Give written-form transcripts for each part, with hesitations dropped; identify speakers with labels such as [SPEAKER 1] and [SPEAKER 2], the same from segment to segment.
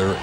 [SPEAKER 1] there.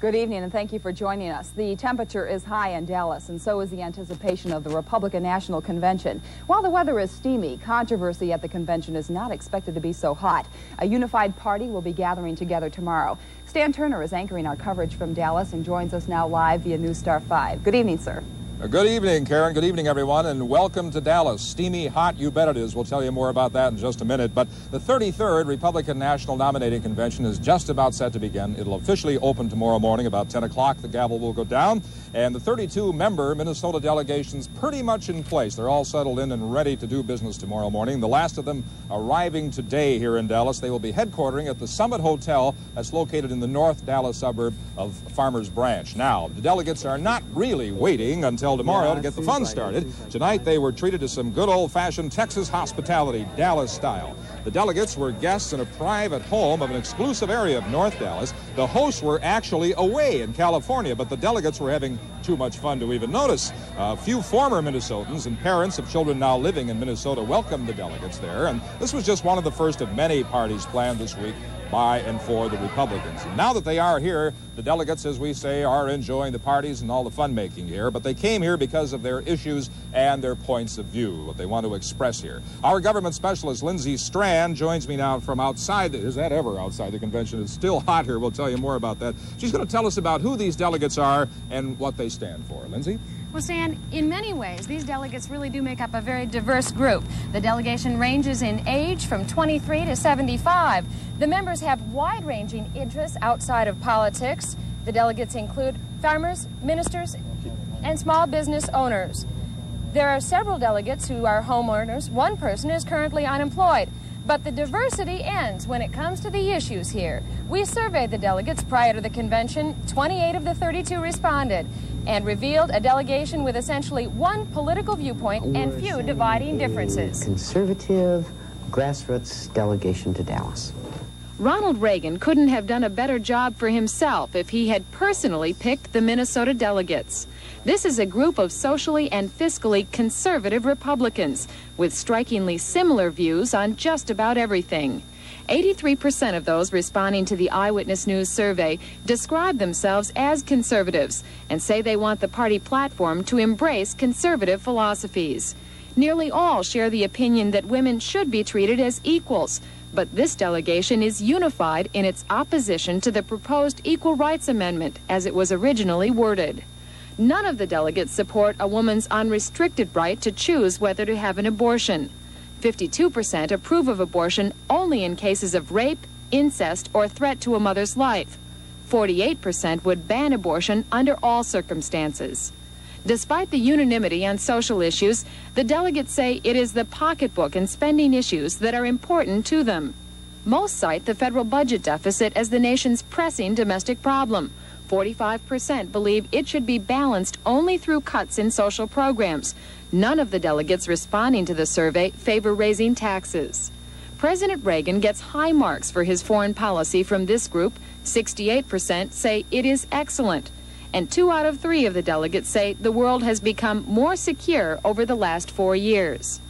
[SPEAKER 2] Good evening, and thank you for joining us. The temperature is high in Dallas, and so is the anticipation of the Republican National Convention. While the weather is steamy, controversy at the convention is not expected to be so hot. A unified party will be gathering together tomorrow. Stan Turner is anchoring our coverage from Dallas and joins us now live via News Star 5. Good evening, sir.
[SPEAKER 1] Good evening, Karen. Good evening, everyone, and welcome to Dallas. Steamy, hot, you bet it is. We'll tell you more about that in just a minute. But the 33rd Republican National Nominating Convention is just about set to begin. It'll officially open tomorrow morning about 10 o'clock. The gavel will go down. And the 32-member Minnesota delegation's pretty much in place. They're all settled in and ready to do business tomorrow morning. The last of them arriving today here in Dallas. They will be headquartering at the Summit Hotel that's located in the North Dallas suburb of Farmers Branch. Now, the delegates are not really waiting until tomorrow to get the fun started. Tonight they were treated to some good old-fashioned Texas hospitality, Dallas style. The delegates were guests in a private home of an exclusive area of North Dallas. The hosts were actually away in California, but the delegates were having too much fun to even notice. A few former Minnesotans and parents of children now living in Minnesota welcomed the delegates there, and this was just one of the first of many parties planned this week by and for the Republicans. And now that they are here, the delegates, as we say, are enjoying the parties and all the fun-making here, but they came here because of their issues and their points of view, what they want to express here. Our government specialist, Lindsay Strand, joins me now from outside. Is that ever outside the convention? It's still hot here. We'll tell you more about that. She's going to tell us about who these delegates are and what they stand for. Lindsay?
[SPEAKER 3] Well, Stan, in many ways, these delegates really do make up a very diverse group. The delegation ranges in age from 23 to 75. The members have wide-ranging interests outside of politics. The delegates include farmers, ministers, and small business owners. There are several delegates who are homeowners. One person is currently unemployed. But the diversity ends when it comes to the issues here. We surveyed the delegates prior to the convention. 28 of the 32 responded and revealed a delegation with essentially one political viewpoint and few dividing differences.
[SPEAKER 4] Conservative grassroots delegation to Dallas.
[SPEAKER 5] Ronald Reagan couldn't have done a better job for himself if he had personally picked the Minnesota delegates. This is a group of socially and fiscally conservative Republicans with strikingly similar views on just about everything. 83% of those responding to the Eyewitness News survey describe themselves as conservatives and say they want the party platform to embrace conservative philosophies. Nearly all share the opinion that women should be treated as equals, but this delegation is unified in its opposition to the proposed Equal Rights Amendment as it was originally worded. None of the delegates support a woman's unrestricted right to choose whether to have an abortion. 52% approve of abortion only in cases of rape, incest, or threat to a mother's life. 48% would ban abortion under all circumstances. Despite the unanimity on social issues, the delegates say it is the pocketbook and spending issues that are important to them. Most cite the federal budget deficit as the nation's pressing domestic problem. 45% believe it should be balanced only through cuts in social programs. None of the delegates responding to the survey favor raising taxes. President Reagan gets high marks for his foreign policy from this group. 68% say it is excellent. And 2 out of 3 of the delegates say the world has become more secure over the last 4 years.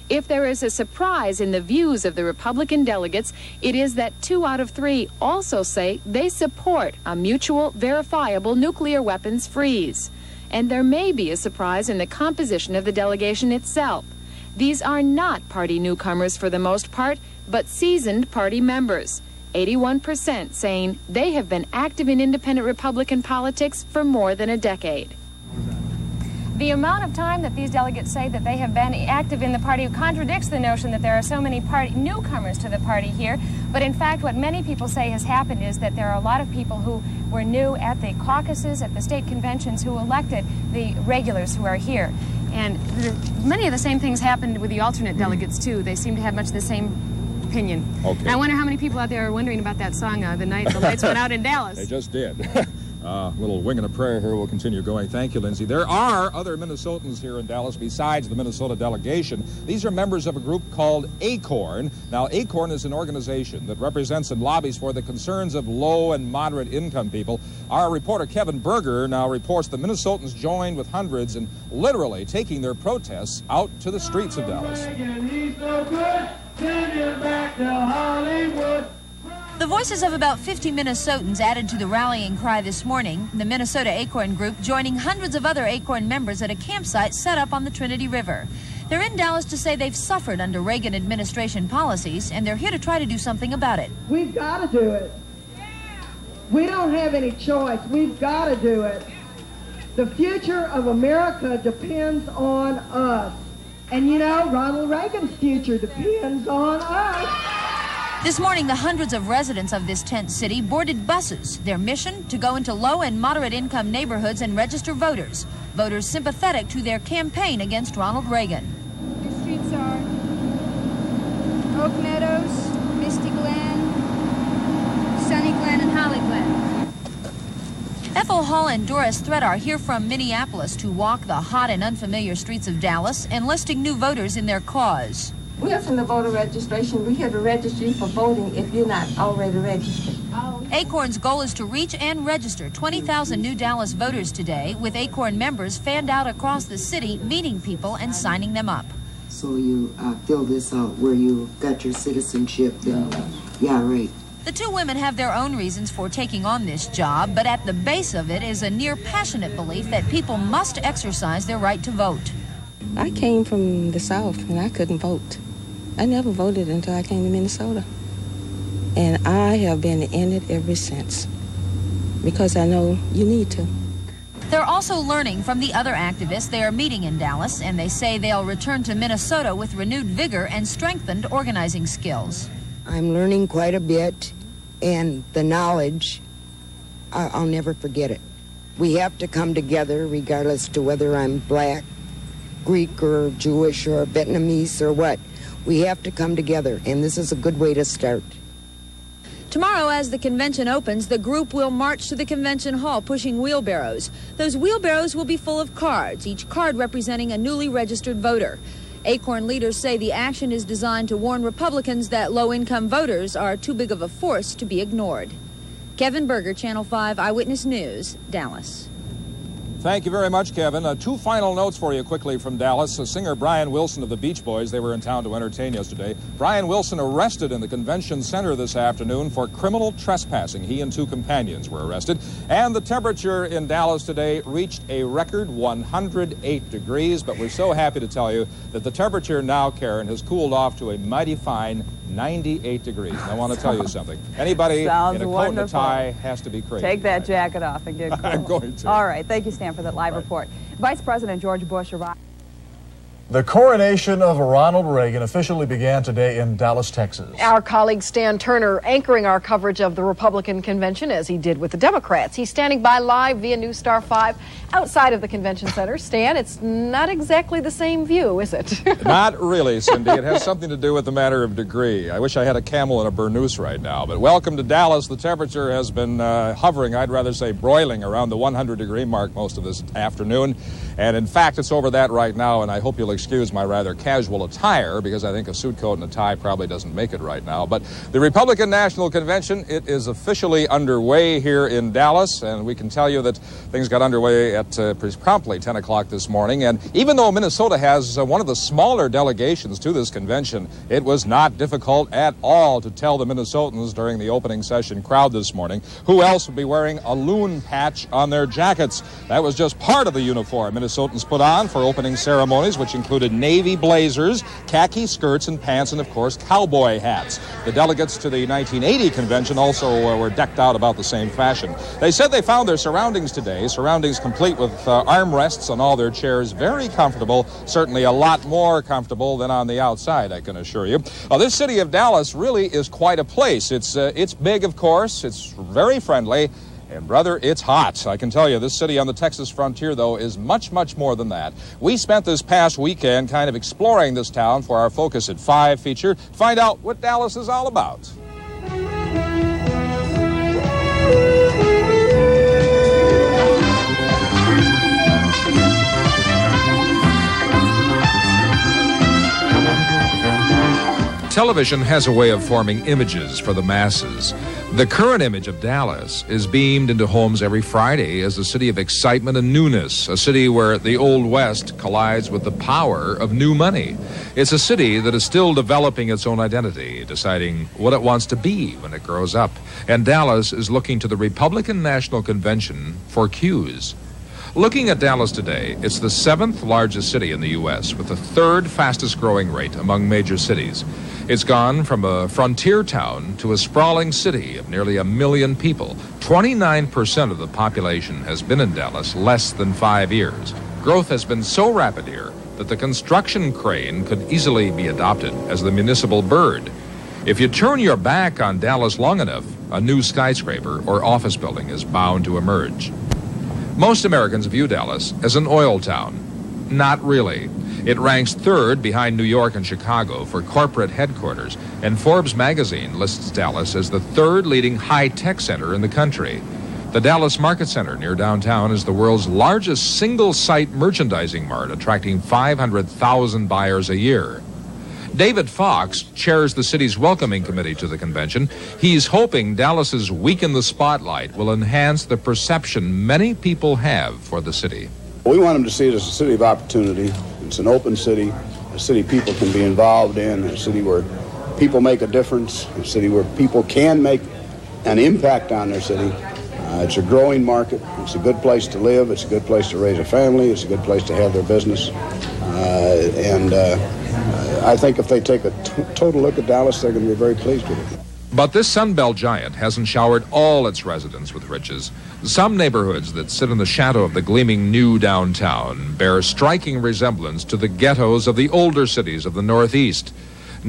[SPEAKER 5] If there is a surprise in the views of the Republican delegates, it is that 2 out of 3 also say they support a mutual, verifiable nuclear weapons freeze. And there may be a surprise in the composition of the delegation itself. These are not party newcomers for the most part, but seasoned party members. 81% saying they have been active in independent Republican politics for more than a decade.
[SPEAKER 3] The amount of time that these delegates say that they have been active in the party contradicts the notion that there are so many newcomers to the party here. But in fact, what many people say has happened is that there are a lot of people who were new at the caucuses, at the state conventions, who elected the regulars who are here. And many of the same things happened with the alternate delegates, too. They seem to have much the same opinion.
[SPEAKER 1] Okay.
[SPEAKER 3] I wonder how many people out there are wondering about that song, The Night the Lights Went Out in Dallas.
[SPEAKER 1] They just did. Little wing and a prayer here. We'll continue going. Thank you, Lindsay. There are other Minnesotans here in Dallas besides the Minnesota delegation. These are members of a group called ACORN. Now, ACORN is an organization that represents and lobbies for the concerns of low and moderate income people. Our reporter Kevin Berger now reports that Minnesotans joined with hundreds in literally taking their protests out to the streets of Dallas.
[SPEAKER 6] He's no good. Send him back to Hollywood.
[SPEAKER 7] The voices of about 50 Minnesotans added to the rallying cry this morning, the Minnesota ACORN group joining hundreds of other ACORN members at a campsite set up on the Trinity River. They're in Dallas to say they've suffered under Reagan administration policies, and they're here to try to do something about it.
[SPEAKER 8] We've got to do it. We don't have any choice. We've got to do it. The future of America depends on us. And you know, Ronald Reagan's future depends on us.
[SPEAKER 7] This morning, the hundreds of residents of this tent city boarded buses. Their mission, to go into low and moderate income neighborhoods and register voters. Voters sympathetic to their campaign against Ronald Reagan.
[SPEAKER 9] The streets are Oak Meadows, Misty Glen, Sunny Glen, and Holly Glen.
[SPEAKER 7] Ethel Hall and Doris Thread are here from Minneapolis to walk the hot and unfamiliar streets of Dallas, enlisting new voters in their cause.
[SPEAKER 10] We're from the voter registration. We're here to register you for voting if you're not already registered.
[SPEAKER 7] ACORN's goal is to reach and register 20,000 new Dallas voters today, with ACORN members fanned out across the city, meeting people and signing them up.
[SPEAKER 11] So you fill this out where you got your citizenship. Yeah, right.
[SPEAKER 7] The two women have their own reasons for taking on this job, but at the base of it is a near passionate belief that people must exercise their right to vote.
[SPEAKER 4] I came from the South and I couldn't vote. I never voted until I came to Minnesota. And I have been in it ever since, because I know you need to.
[SPEAKER 7] They're also learning from the other activists they are meeting in Dallas, and they say they'll return to Minnesota with renewed vigor and strengthened organizing skills.
[SPEAKER 11] I'm learning quite a bit, and the knowledge, I'll never forget it. We have to come together regardless to whether I'm black, Greek or Jewish or Vietnamese or what. We have to come together, and this is a good way to start.
[SPEAKER 7] Tomorrow, as the convention opens, the group will march to the convention hall pushing wheelbarrows. Those wheelbarrows will be full of cards, each card representing a newly registered voter. ACORN leaders say the action is designed to warn Republicans that low-income voters are too big of a force to be ignored. Kevin Berger, Channel 5 Eyewitness News, Dallas.
[SPEAKER 1] Thank you very much, Kevin. Two final notes for you quickly from Dallas. Singer Brian Wilson of the Beach Boys, they were in town to entertain yesterday. Brian Wilson arrested in the convention center this afternoon for criminal trespassing. He and two companions were arrested. And the temperature in Dallas today reached a record 108 degrees, but we're so happy to tell you that the temperature now, Karen, has cooled off to a mighty fine 98 degrees. And I want to tell you something. Anybody in a coat and a tie has to be crazy.
[SPEAKER 2] Take that jacket off and get cool.
[SPEAKER 1] I'm going to.
[SPEAKER 2] All right. Thank you, Stan, for that live report. Vice President George Bush arrived.
[SPEAKER 12] The coronation of Ronald Reagan officially began today in Dallas, Texas.
[SPEAKER 13] Our colleague Stan Turner anchoring our coverage of the Republican convention as he did with the Democrats. He's standing by live via News Star 5 outside of the convention center. Stan, it's not exactly the same view, is it?
[SPEAKER 1] Not really, Cindy. It has something to do with the matter of degree. I wish I had a camel and a burnoose right now. But welcome to Dallas. The temperature has been hovering, I'd rather say broiling, around the 100-degree mark most of this afternoon. And in fact, it's over that right now, and I hope you'll excuse my rather casual attire, because I think a suit coat and a tie probably doesn't make it right now. But the Republican National Convention, it is officially underway here in Dallas, and we can tell you that things got underway at promptly 10 o'clock this morning. And even though Minnesota has one of the smaller delegations to this convention, it was not difficult at all to tell the Minnesotans during the opening session crowd this morning who else would be wearing a loon patch on their jackets. That was just part of the uniform Minnesotans put on for opening ceremonies, which included navy blazers, khaki skirts and pants, and of course cowboy hats. The delegates to the 1980 convention also were decked out about the same fashion. They said they found their surroundings today, surroundings complete with armrests on all their chairs, very comfortable, certainly a lot more comfortable than on the outside, I can assure you. This city of Dallas really is quite a place. It's big, of course, it's very friendly, and brother, it's hot. I can tell you, this city on the Texas frontier, though, is much, much more than that. We spent this past weekend kind of exploring this town for our Focus at 5 feature to find out what Dallas is all about. Television has a way of forming images for the masses. The current image of Dallas is beamed into homes every Friday as a city of excitement and newness, a city where the Old West collides with the power of new money. It's a city that is still developing its own identity, deciding what it wants to be when it grows up. And Dallas is looking to the Republican National Convention for cues. Looking at Dallas today, it's the 7th largest city in the U.S. with the 3rd fastest growing rate among major cities. It's gone from a frontier town to a sprawling city of nearly 1 million people. 29% of the population has been in Dallas less than 5 years. Growth has been so rapid here that the construction crane could easily be adopted as the municipal bird. If you turn your back on Dallas long enough, a new skyscraper or office building is bound to emerge. Most Americans view Dallas as an oil town. Not really. It ranks 3rd behind New York and Chicago for corporate headquarters, and Forbes magazine lists Dallas as the 3rd leading high-tech center in the country. The Dallas Market Center near downtown is the world's largest single-site merchandising mart, attracting 500,000 buyers a year. David Fox chairs the city's welcoming committee to the convention. He's hoping Dallas's week in the spotlight will enhance the perception many people have for the city.
[SPEAKER 14] We want them to see it as a city of opportunity. It's an open city, a city people can be involved in, a city where people make a difference, a city where people can make an impact on their city. It's a growing market. It's a good place to live. It's a good place to raise a family. It's a good place to have their business. I think if they take a total look at Dallas, they're going to be very pleased with it.
[SPEAKER 1] But this Sunbelt giant hasn't showered all its residents with riches. Some neighborhoods that sit in the shadow of the gleaming new downtown bear striking resemblance to the ghettos of the older cities of the Northeast.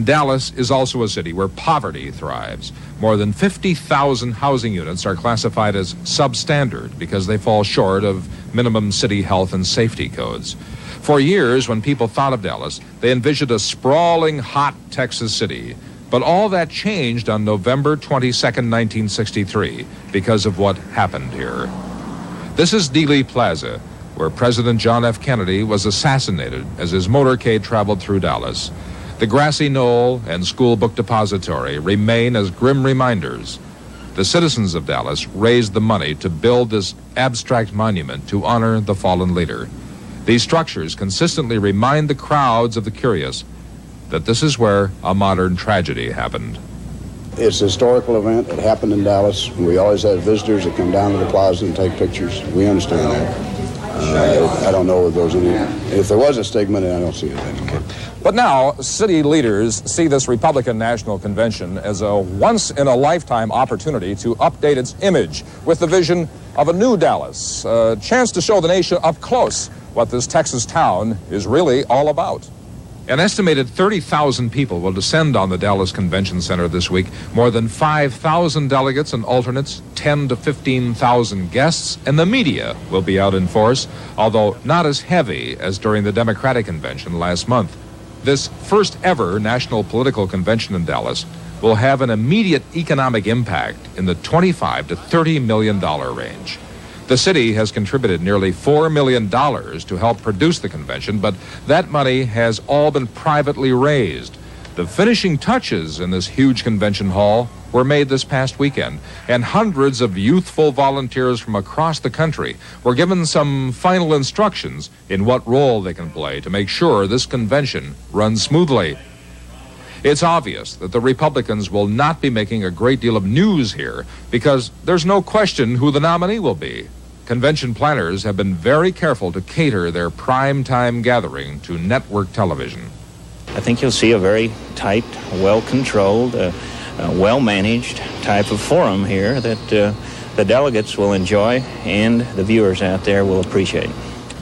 [SPEAKER 1] Dallas is also a city where poverty thrives. More than 50,000 housing units are classified as substandard because they fall short of minimum city health and safety codes. For years, when people thought of Dallas, they envisioned a sprawling, hot Texas city. But all that changed on November 22nd, 1963, because of what happened here. This is Dealey Plaza, where President John F. Kennedy was assassinated as his motorcade traveled through Dallas. The grassy knoll and school book depository remain as grim reminders. The citizens of Dallas raised the money to build this abstract monument to honor the fallen leader. These structures consistently remind the crowds of the curious that this is where a modern tragedy happened.
[SPEAKER 14] It's a historical event. It happened in Dallas. We always have visitors that come down to the plaza and take pictures. We understand that. I don't know if there's any. If there was a stigma, then I don't see it anymore.
[SPEAKER 1] But now, city leaders see this Republican National Convention as a once-in-a-lifetime opportunity to update its image with the vision of a new Dallas, a chance to show the nation up close what this Texas town is really all about. An estimated 30,000 people will descend on the Dallas Convention Center this week. More than 5,000 delegates and alternates, 10 to 15,000 guests, and the media will be out in force, although not as heavy as during the Democratic Convention last month. This first ever national political convention in Dallas will have an immediate economic impact in the $25 to $30 million range. The city has contributed nearly $4 million to help produce the convention, but that money has all been privately raised. The finishing touches in this huge convention hall were made this past weekend, and hundreds of youthful volunteers from across the country were given some final instructions in what role they can play to make sure this convention runs smoothly. It's obvious that the Republicans will not be making a great deal of news here because there's no question who the nominee will be. Convention planners have been very careful to cater their prime-time gathering to network television.
[SPEAKER 15] I think you'll see a very tight, well-controlled, well-managed type of forum here that the delegates will enjoy and the viewers out there will appreciate.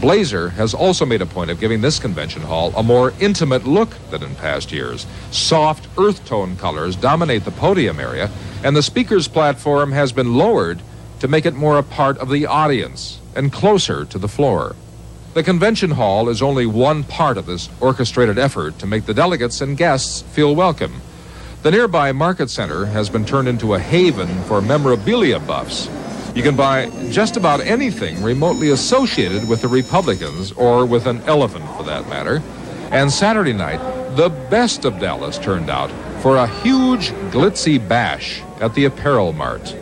[SPEAKER 1] Blazer has also made a point of giving this convention hall a more intimate look than in past years. Soft earth tone colors dominate the podium area, and the speaker's platform has been lowered to make it more a part of the audience and closer to the floor. The convention hall is only one part of this orchestrated effort to make the delegates and guests feel welcome. The nearby Market Center has been turned into a haven for memorabilia buffs. You can buy just about anything remotely associated with the Republicans, or with an elephant for that matter. And Saturday night, the best of Dallas turned out for a huge glitzy bash at the Apparel Mart.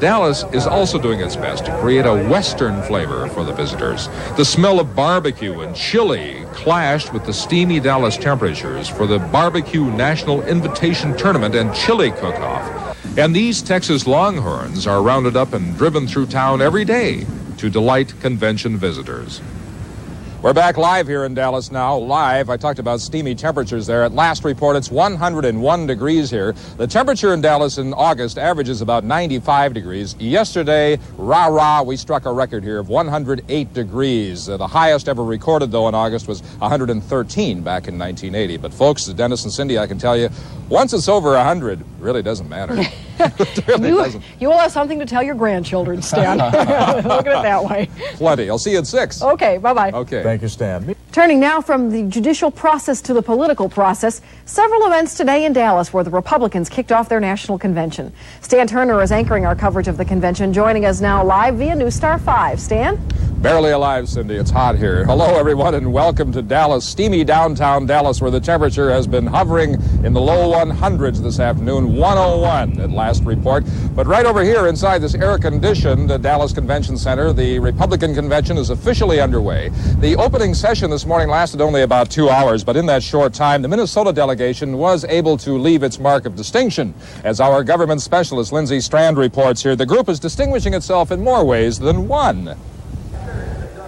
[SPEAKER 1] Dallas is also doing its best to create a Western flavor for the visitors. The smell of barbecue and chili clashed with the steamy Dallas temperatures for the Barbecue National Invitation Tournament and Chili Cook-Off. And these Texas Longhorns are rounded up and driven through town every day to delight convention visitors. We're back live here in Dallas now. Live, I talked about steamy temperatures there. At last report, it's 101 degrees here. The temperature in Dallas in August averages about 95 degrees. Yesterday, rah-rah, we struck a record here of 108 degrees. The highest ever recorded, though, in August was 113 back in 1980. But, folks, Dennis and Cindy, I can tell you, once it's over 100, it really doesn't matter. It really doesn't.
[SPEAKER 13] You will have something to tell your grandchildren, Stan. Look at it that way.
[SPEAKER 1] Plenty. I'll see you at 6.
[SPEAKER 13] Okay, bye-bye.
[SPEAKER 1] Okay.
[SPEAKER 12] Thank you, Stan.
[SPEAKER 13] Turning now from the judicial process to the political process, several events today in Dallas where the Republicans kicked off their national convention. Stan Turner is anchoring our coverage of the convention, joining us now live via News Star 5. Stan?
[SPEAKER 1] Barely alive, Cindy. It's hot here. Hello, everyone, and welcome to Dallas, steamy downtown Dallas, where the temperature has been hovering in the low 100s this afternoon, 101 at last report. But right over here inside this air-conditioned Dallas Convention Center, the Republican convention is officially underway. The opening session this morning lasted only about 2 hours, but in that short time, the Minnesota delegation was able to leave its mark of distinction. As our government specialist, Lindsay Strand, reports here, the group is distinguishing itself in more ways than one.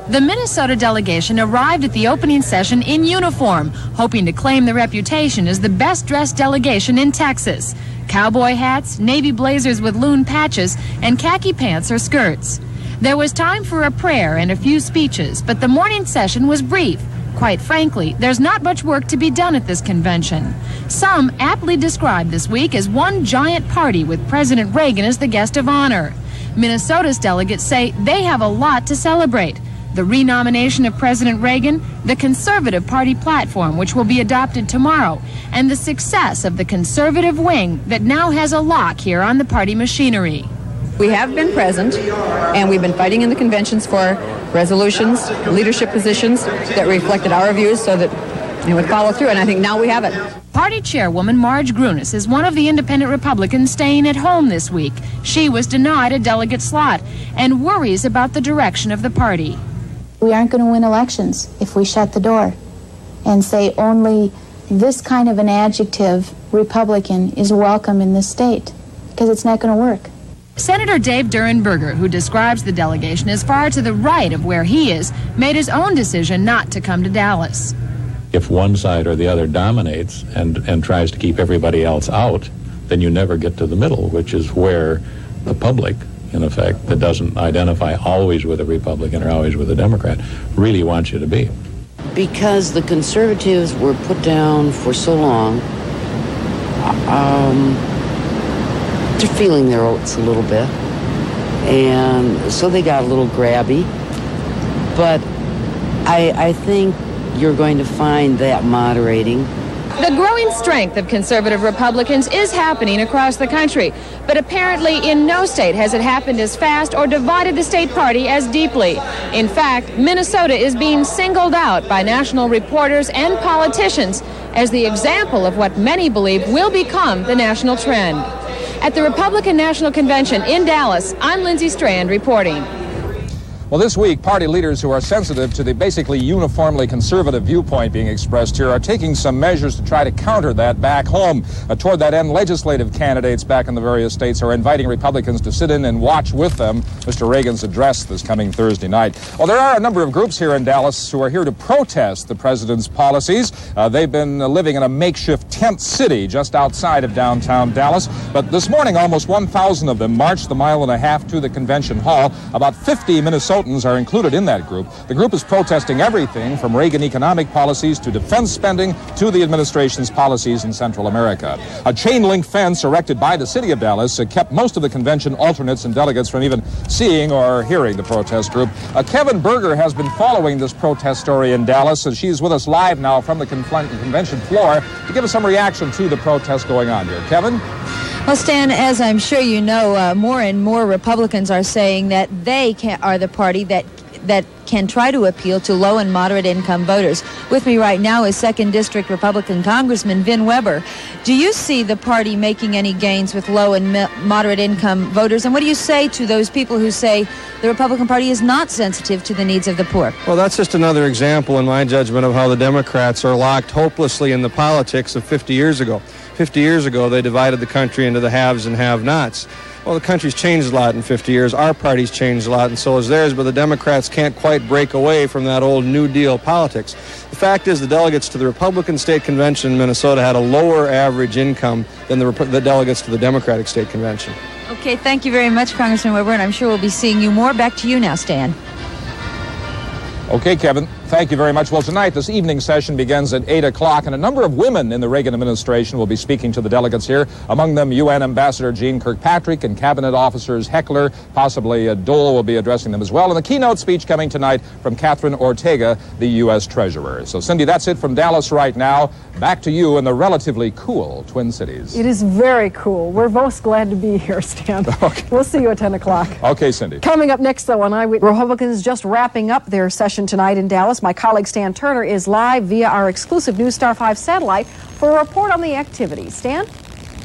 [SPEAKER 5] The Minnesota delegation arrived at the opening session in uniform, hoping to claim the reputation as the best-dressed delegation in Texas. Cowboy hats, navy blazers with loon patches, and khaki pants or skirts. There was time for a prayer and a few speeches, but the morning session was brief. Quite frankly, there's not much work to be done at this convention. Some aptly described this week as one giant party with President Reagan as the guest of honor. Minnesota's delegates say they have a lot to celebrate. The renomination of President Reagan, the Conservative Party platform, which will be adopted tomorrow, and the success of the conservative wing that now has a lock here on the party machinery.
[SPEAKER 2] We have been present, and we've been fighting in the conventions for resolutions, leadership positions that reflected our views so that it would follow through, and I think now we have it.
[SPEAKER 5] Party chairwoman Marge Grunis is one of the independent Republicans staying at home this week. She was denied a delegate slot and worries about the direction of the party.
[SPEAKER 16] We aren't going to win elections if we shut the door and say only this kind of an adjective, Republican, is welcome in this state, because it's not going to work.
[SPEAKER 5] Senator Dave Durenberger, who describes the delegation as far to the right of where he is, made his own decision not to come to Dallas.
[SPEAKER 17] If one side or the other dominates and tries to keep everybody else out, then you never get to the middle, which is where the public, in effect, that doesn't identify always with a Republican or always with a Democrat, really wants you to be.
[SPEAKER 18] Because the conservatives were put down for so long, they're feeling their oats a little bit, and so they got a little grabby. But I think you're going to find that moderating.
[SPEAKER 5] The growing strength of conservative Republicans is happening across the country, but apparently in no state has it happened as fast or divided the state party as deeply. In fact, Minnesota is being singled out by national reporters and politicians as the example of what many believe will become the national trend. At the Republican National Convention in Dallas, I'm Lindsay Strand reporting.
[SPEAKER 1] Well, this week, party leaders who are sensitive to the basically uniformly conservative viewpoint being expressed here are taking some measures to try to counter that back home. Toward that end, legislative candidates back in the various states are inviting Republicans to sit in and watch with them Mr. Reagan's address this coming Thursday night. Well, there are a number of groups here in Dallas who are here to protest the president's policies. They've been living in a makeshift tent city just outside of downtown Dallas. But this morning, almost 1,000 of them marched the mile and a half to the convention hall. About 50 Minnesotans are included in that group. The group is protesting everything from Reagan economic policies to defense spending to the administration's policies in Central America. A chain-link fence erected by the city of Dallas kept most of the convention alternates and delegates from even seeing or hearing the protest group. Kevin Berger has been following this protest story in Dallas, and she's with us live now from the convention floor to give us some reaction to the protest going on here. Kevin?
[SPEAKER 7] Well, Stan, as I'm sure you know, more and more Republicans are saying that they are the party that can try to appeal to low and moderate income voters. With me right now is 2nd District Republican Congressman Vin Weber. Do you see the party making any gains with low and moderate income voters? And what do you say to those people who say the Republican Party is not sensitive to the needs of the poor?
[SPEAKER 19] Well, that's just another example, in my judgment, of how the Democrats are locked hopelessly in the politics of 50 years ago. 50 years ago, they divided the country into the haves and have-nots. Well, the country's changed a lot in 50 years. Our party's changed a lot, and so has theirs, but the Democrats can't quite break away from that old New Deal politics. The fact is the delegates to the Republican State Convention in Minnesota had a lower average income than the delegates to the Democratic State Convention.
[SPEAKER 7] Okay, thank you very much, Congressman Weber, and I'm sure we'll be seeing you more. Back to you now, Stan.
[SPEAKER 1] Okay, Kevin, thank you very much. Well, tonight, this evening session begins at 8 o'clock, and a number of women in the Reagan administration will be speaking to the delegates here. Among them, UN Ambassador Jeane Kirkpatrick and Cabinet Officers Heckler, possibly Dole will be addressing them as well. And the keynote speech coming tonight from Catherine Ortega, the U.S. Treasurer. So, Cindy, that's it from Dallas right now. Back to you in the relatively cool Twin Cities.
[SPEAKER 13] It is very cool. We're both glad to be here, Stan.
[SPEAKER 1] Okay.
[SPEAKER 13] We'll see you at 10 o'clock.
[SPEAKER 1] Okay, Cindy.
[SPEAKER 13] Coming up next, though, on Eyewitness, Republicans just wrapping up their session tonight in Dallas. My colleague Stan Turner is live via our exclusive News Star 5 satellite for a report on the activities. Stan?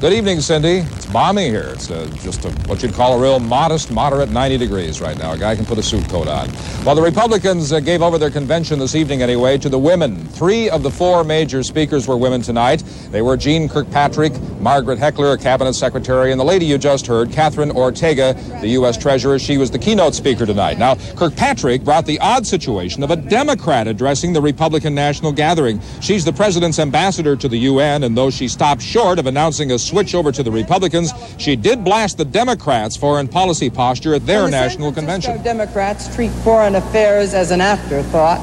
[SPEAKER 1] Good evening, Cindy. It's balmy here. It's just what you'd call a real modest, moderate 90 degrees right now. A guy can put a suit coat on. Well, the Republicans gave over their convention this evening anyway to the women. 3 of the 4 major speakers were women tonight. They were Jeane Kirkpatrick, Margaret Heckler, a cabinet secretary, and the lady you just heard, Catherine Ortega, the U.S. Treasurer. She was the keynote speaker tonight. Now, Kirkpatrick brought the odd situation of a Democrat addressing the Republican National Gathering. She's the president's ambassador to the UN, and though she stopped short of announcing a switch over to the Republicans, she did blast the Democrats' foreign policy posture at their national convention.
[SPEAKER 20] Democrats treat foreign affairs as an afterthought,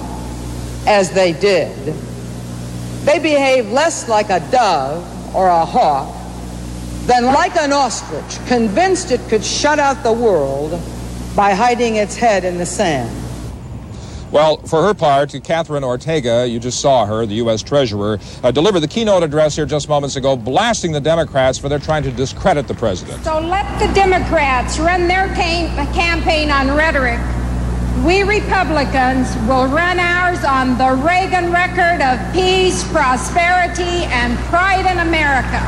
[SPEAKER 20] as they did. They behave less like a dove or a hawk than like an ostrich, convinced it could shut out the world by hiding its head in the sand.
[SPEAKER 1] Well, for her part, Catherine Ortega, you just saw her, the U.S. Treasurer, delivered the keynote address here just moments ago, blasting the Democrats for their trying to discredit the president.
[SPEAKER 21] So let the Democrats run their campaign on rhetoric. We Republicans will run ours on the Reagan record of peace, prosperity, and pride in America.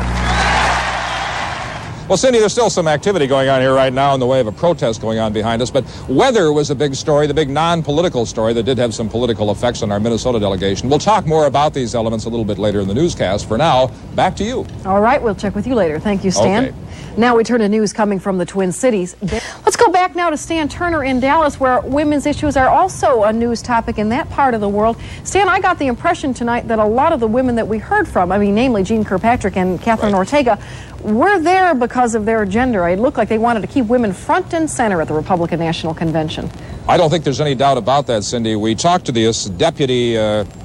[SPEAKER 1] Well, Cindy, there's still some activity going on here right now in the way of a protest going on behind us, but weather was a big story, the big non-political story that did have some political effects on our Minnesota delegation. We'll talk more about these elements a little bit later in the newscast. For now, back to you.
[SPEAKER 13] All right, we'll check with you later. Thank you, Stan.
[SPEAKER 1] Okay.
[SPEAKER 13] Now we turn to news coming from the Twin Cities. Let's go back now to Stan Turner in Dallas, where women's issues are also a news topic in that part of the world. Stan, I got the impression tonight that a lot of the women that we heard from, namely Jeane Kirkpatrick and Catherine Ortega, were there because of their gender. It looked like they wanted to keep women front and center at the Republican National Convention.
[SPEAKER 1] I don't think there's any doubt about that, Cindy. We talked to this deputy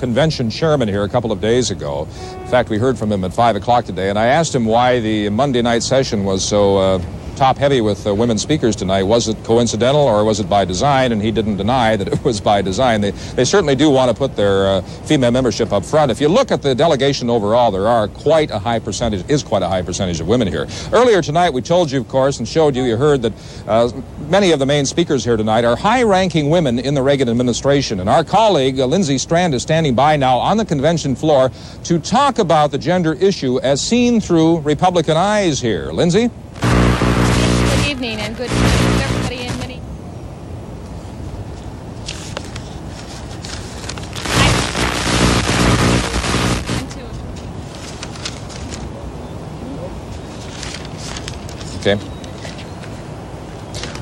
[SPEAKER 1] convention chairman here a couple of days ago. In fact, we heard from him at 5 o'clock today, and I asked him why the Monday night session was so top-heavy with women speakers tonight. Was it coincidental or was it by design? And he didn't deny that it was by design. They certainly do want to put their female membership up front. If you look at the delegation overall, there are quite a high percentage of women here. Earlier tonight, we told you, of course, and showed you, you heard that many of the main speakers here tonight are high-ranking women in the Reagan administration. And our colleague, Lindsay Strand, is standing by now on the convention floor to talk about the gender issue as seen through Republican eyes here. Lindsay?
[SPEAKER 3] Good evening and good evening to everybody in Minneapolis.
[SPEAKER 1] Okay.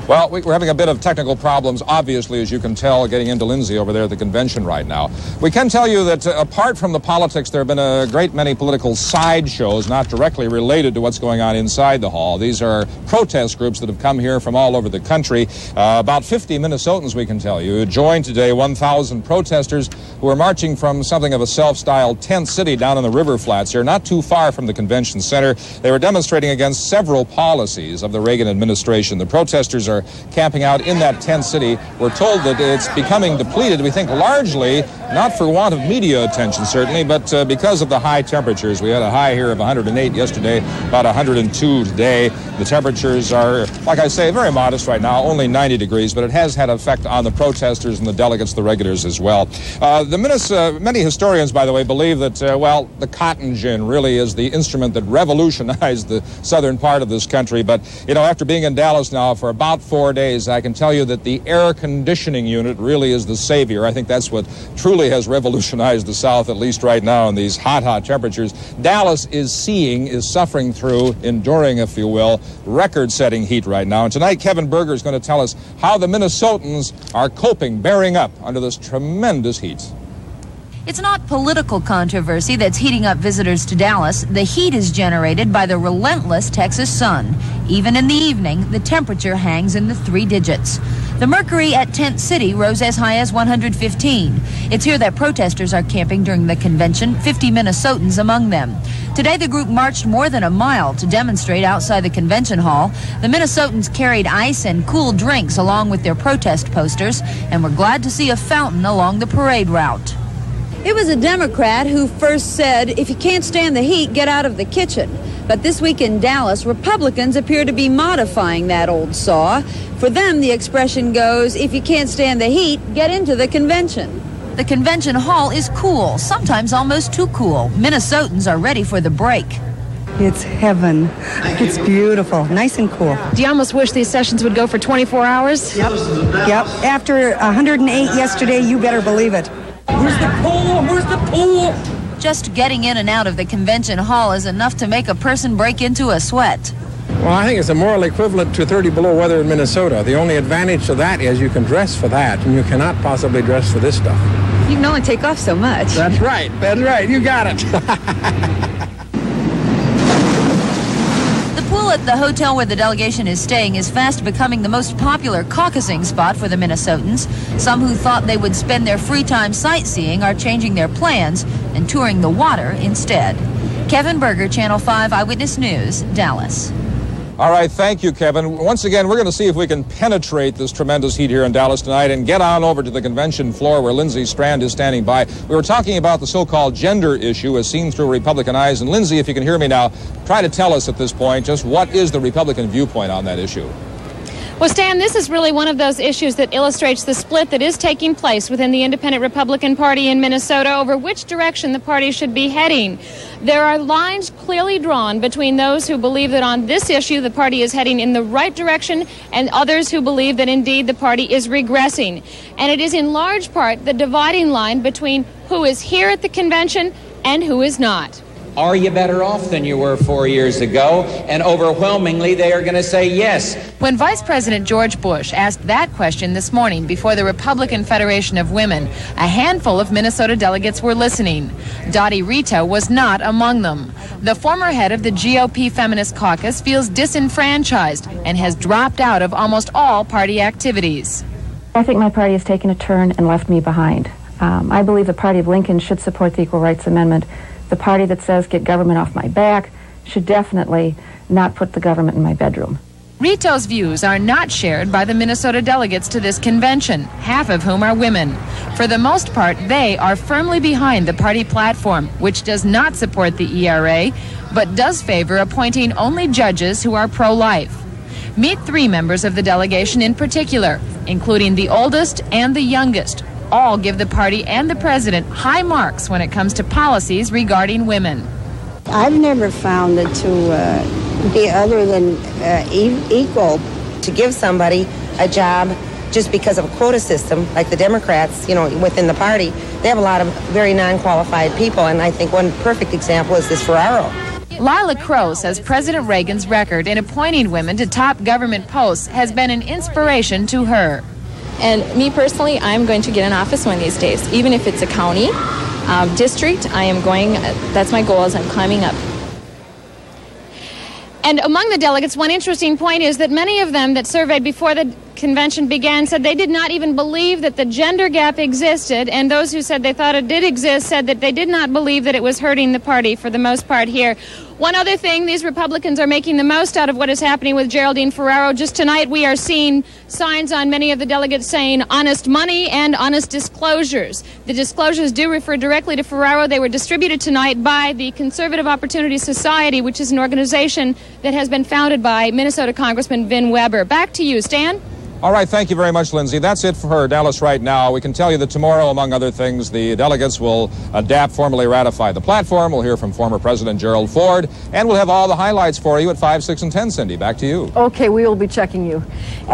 [SPEAKER 1] Well, we're having a bit of technical problems, obviously, as you can tell, getting into Lindsay over there at the convention right now. We can tell you that apart from the politics, there have been a great many political sideshows not directly related to what's going on inside the hall. These are protest groups that have come here from all over the country. About 50 Minnesotans, we can tell you, joined today 1,000 protesters who are marching from something of a self-styled tent city down in the river flats here, not too far from the convention center. They were demonstrating against several policies of the Reagan administration. The protesters are camping out in that tent city. We're told that it's becoming depleted, we think largely not for want of media attention, certainly, but because of the high temperatures. We had a high here of 108 yesterday, about 102 today. The temperatures are, like I say, very modest right now, only 90 degrees, but it has had an effect on the protesters and the delegates, the regulars as well. Many historians, by the way, believe that, well, the cotton gin really is the instrument that revolutionized the southern part of this country. But, you know, after being in Dallas now for about 4 days, I can tell you that the air conditioning unit really is the savior. I think that's what truly has revolutionized the South, at least right now in these hot, hot temperatures. Dallas is suffering through, enduring, if you will, record-setting heat right now. And tonight, Kevin Berger is going to tell us how the Minnesotans are coping, bearing up under this tremendous heat.
[SPEAKER 7] It's not political controversy that's heating up visitors to Dallas. The heat is generated by the relentless Texas sun. Even in the evening, the temperature hangs in the 3 digits. The mercury at Tent City rose as high as 115. It's here that protesters are camping during the convention, 50 Minnesotans among them. Today, the group marched more than a mile to demonstrate outside the convention hall. The Minnesotans carried ice and cool drinks along with their protest posters and were glad to see a fountain along the parade route.
[SPEAKER 6] It was a Democrat who first said, if you can't stand the heat, get out of the kitchen. But this week in Dallas, Republicans appear to be modifying that old saw. For them, the expression goes, if you can't stand the heat, get into the convention.
[SPEAKER 7] The convention hall is cool, sometimes almost too cool. Minnesotans are ready for the break.
[SPEAKER 22] It's heaven. It's beautiful, nice and cool.
[SPEAKER 13] Do you almost wish these sessions would go for 24 hours?
[SPEAKER 22] Yep. After 108 yesterday, you better believe it.
[SPEAKER 23] Where's the pool? Where's the pool?
[SPEAKER 7] Just getting in and out of the convention hall is enough to make a person break into a sweat.
[SPEAKER 24] Well, I think it's a moral equivalent to 30 below weather in Minnesota. The only advantage to that is you can dress for that, and you cannot possibly dress for this stuff.
[SPEAKER 6] You can only take off so much.
[SPEAKER 24] That's right. That's right. You got it.
[SPEAKER 7] The pool at the hotel where the delegation is staying is fast becoming the most popular caucusing spot for the Minnesotans. Some who thought they would spend their free time sightseeing are changing their plans and touring the water instead. Kevin Berger, Channel 5 Eyewitness News, Dallas.
[SPEAKER 1] All right, thank you, Kevin. Once again, we're going to see if we can penetrate this tremendous heat here in Dallas tonight and get on over to the convention floor where Lindsay Strand is standing by. We were talking about the so-called gender issue as seen through Republican eyes. And Lindsay, if you can hear me now, try to tell us at this point just what is the Republican viewpoint on that issue.
[SPEAKER 3] Well, Stan, this is really one of those issues that illustrates the split that is taking place within the Independent Republican Party in Minnesota over which direction the party should be heading. There are lines clearly drawn between those who believe that on this issue the party is heading in the right direction and others who believe that indeed the party is regressing. And it is in large part the dividing line between who is here at the convention and who is not.
[SPEAKER 25] Are you better off than you were 4 years ago? And overwhelmingly, they are going to say yes.
[SPEAKER 5] When Vice President George Bush asked that question this morning before the Republican Federation of Women, a handful of Minnesota delegates were listening. Dottie Rito was not among them. The former head of the GOP Feminist Caucus feels disenfranchised and has dropped out of almost all party activities.
[SPEAKER 26] I think my party has taken a turn and left me behind. I believe the party of Lincoln should support the Equal Rights Amendment. The party that says get government off my back should definitely not put the government in my bedroom.
[SPEAKER 5] Rito's views are not shared by the Minnesota delegates to this convention, half of whom are women. For the most part, they are firmly behind the party platform, which does not support the ERA, but does favor appointing only judges who are pro-life. Meet 3 members of the delegation in particular, including the oldest and the youngest. All give the party and the president high marks when it comes to policies regarding women.
[SPEAKER 27] I've never found it to be other than equal. To give somebody a job just because of a quota system, like the Democrats, you know, within the party, they have a lot of very non-qualified people, and I think one perfect example is this Ferraro.
[SPEAKER 5] Lila Crow says President Reagan's record in appointing women to top government posts has been an inspiration to her.
[SPEAKER 28] And me personally, I'm going to get an office one of these days. Even if it's a county, district, that's my goal as I'm climbing up.
[SPEAKER 3] And among the delegates, one interesting point is that many of them that surveyed before the convention began said they did not even believe that the gender gap existed, and those who said they thought it did exist said that they did not believe that it was hurting the party for the most part here. One other thing, these Republicans are making the most out of what is happening with Geraldine Ferraro. Just tonight we are seeing signs on many of the delegates saying honest money and honest disclosures. The disclosures do refer directly to Ferraro. They were distributed tonight by the Conservative Opportunity Society, which is an organization that has been founded by Minnesota Congressman Vin Weber. Back to you, Stan.
[SPEAKER 1] All right, thank you very much, Lindsay. That's it for Dallas Right Now. We can tell you that tomorrow, among other things, the delegates will formally ratify the platform. We'll hear from former President Gerald Ford, and we'll have all the highlights for you at 5, 6, and 10, Cindy. Back to you.
[SPEAKER 13] Okay, we will be checking you.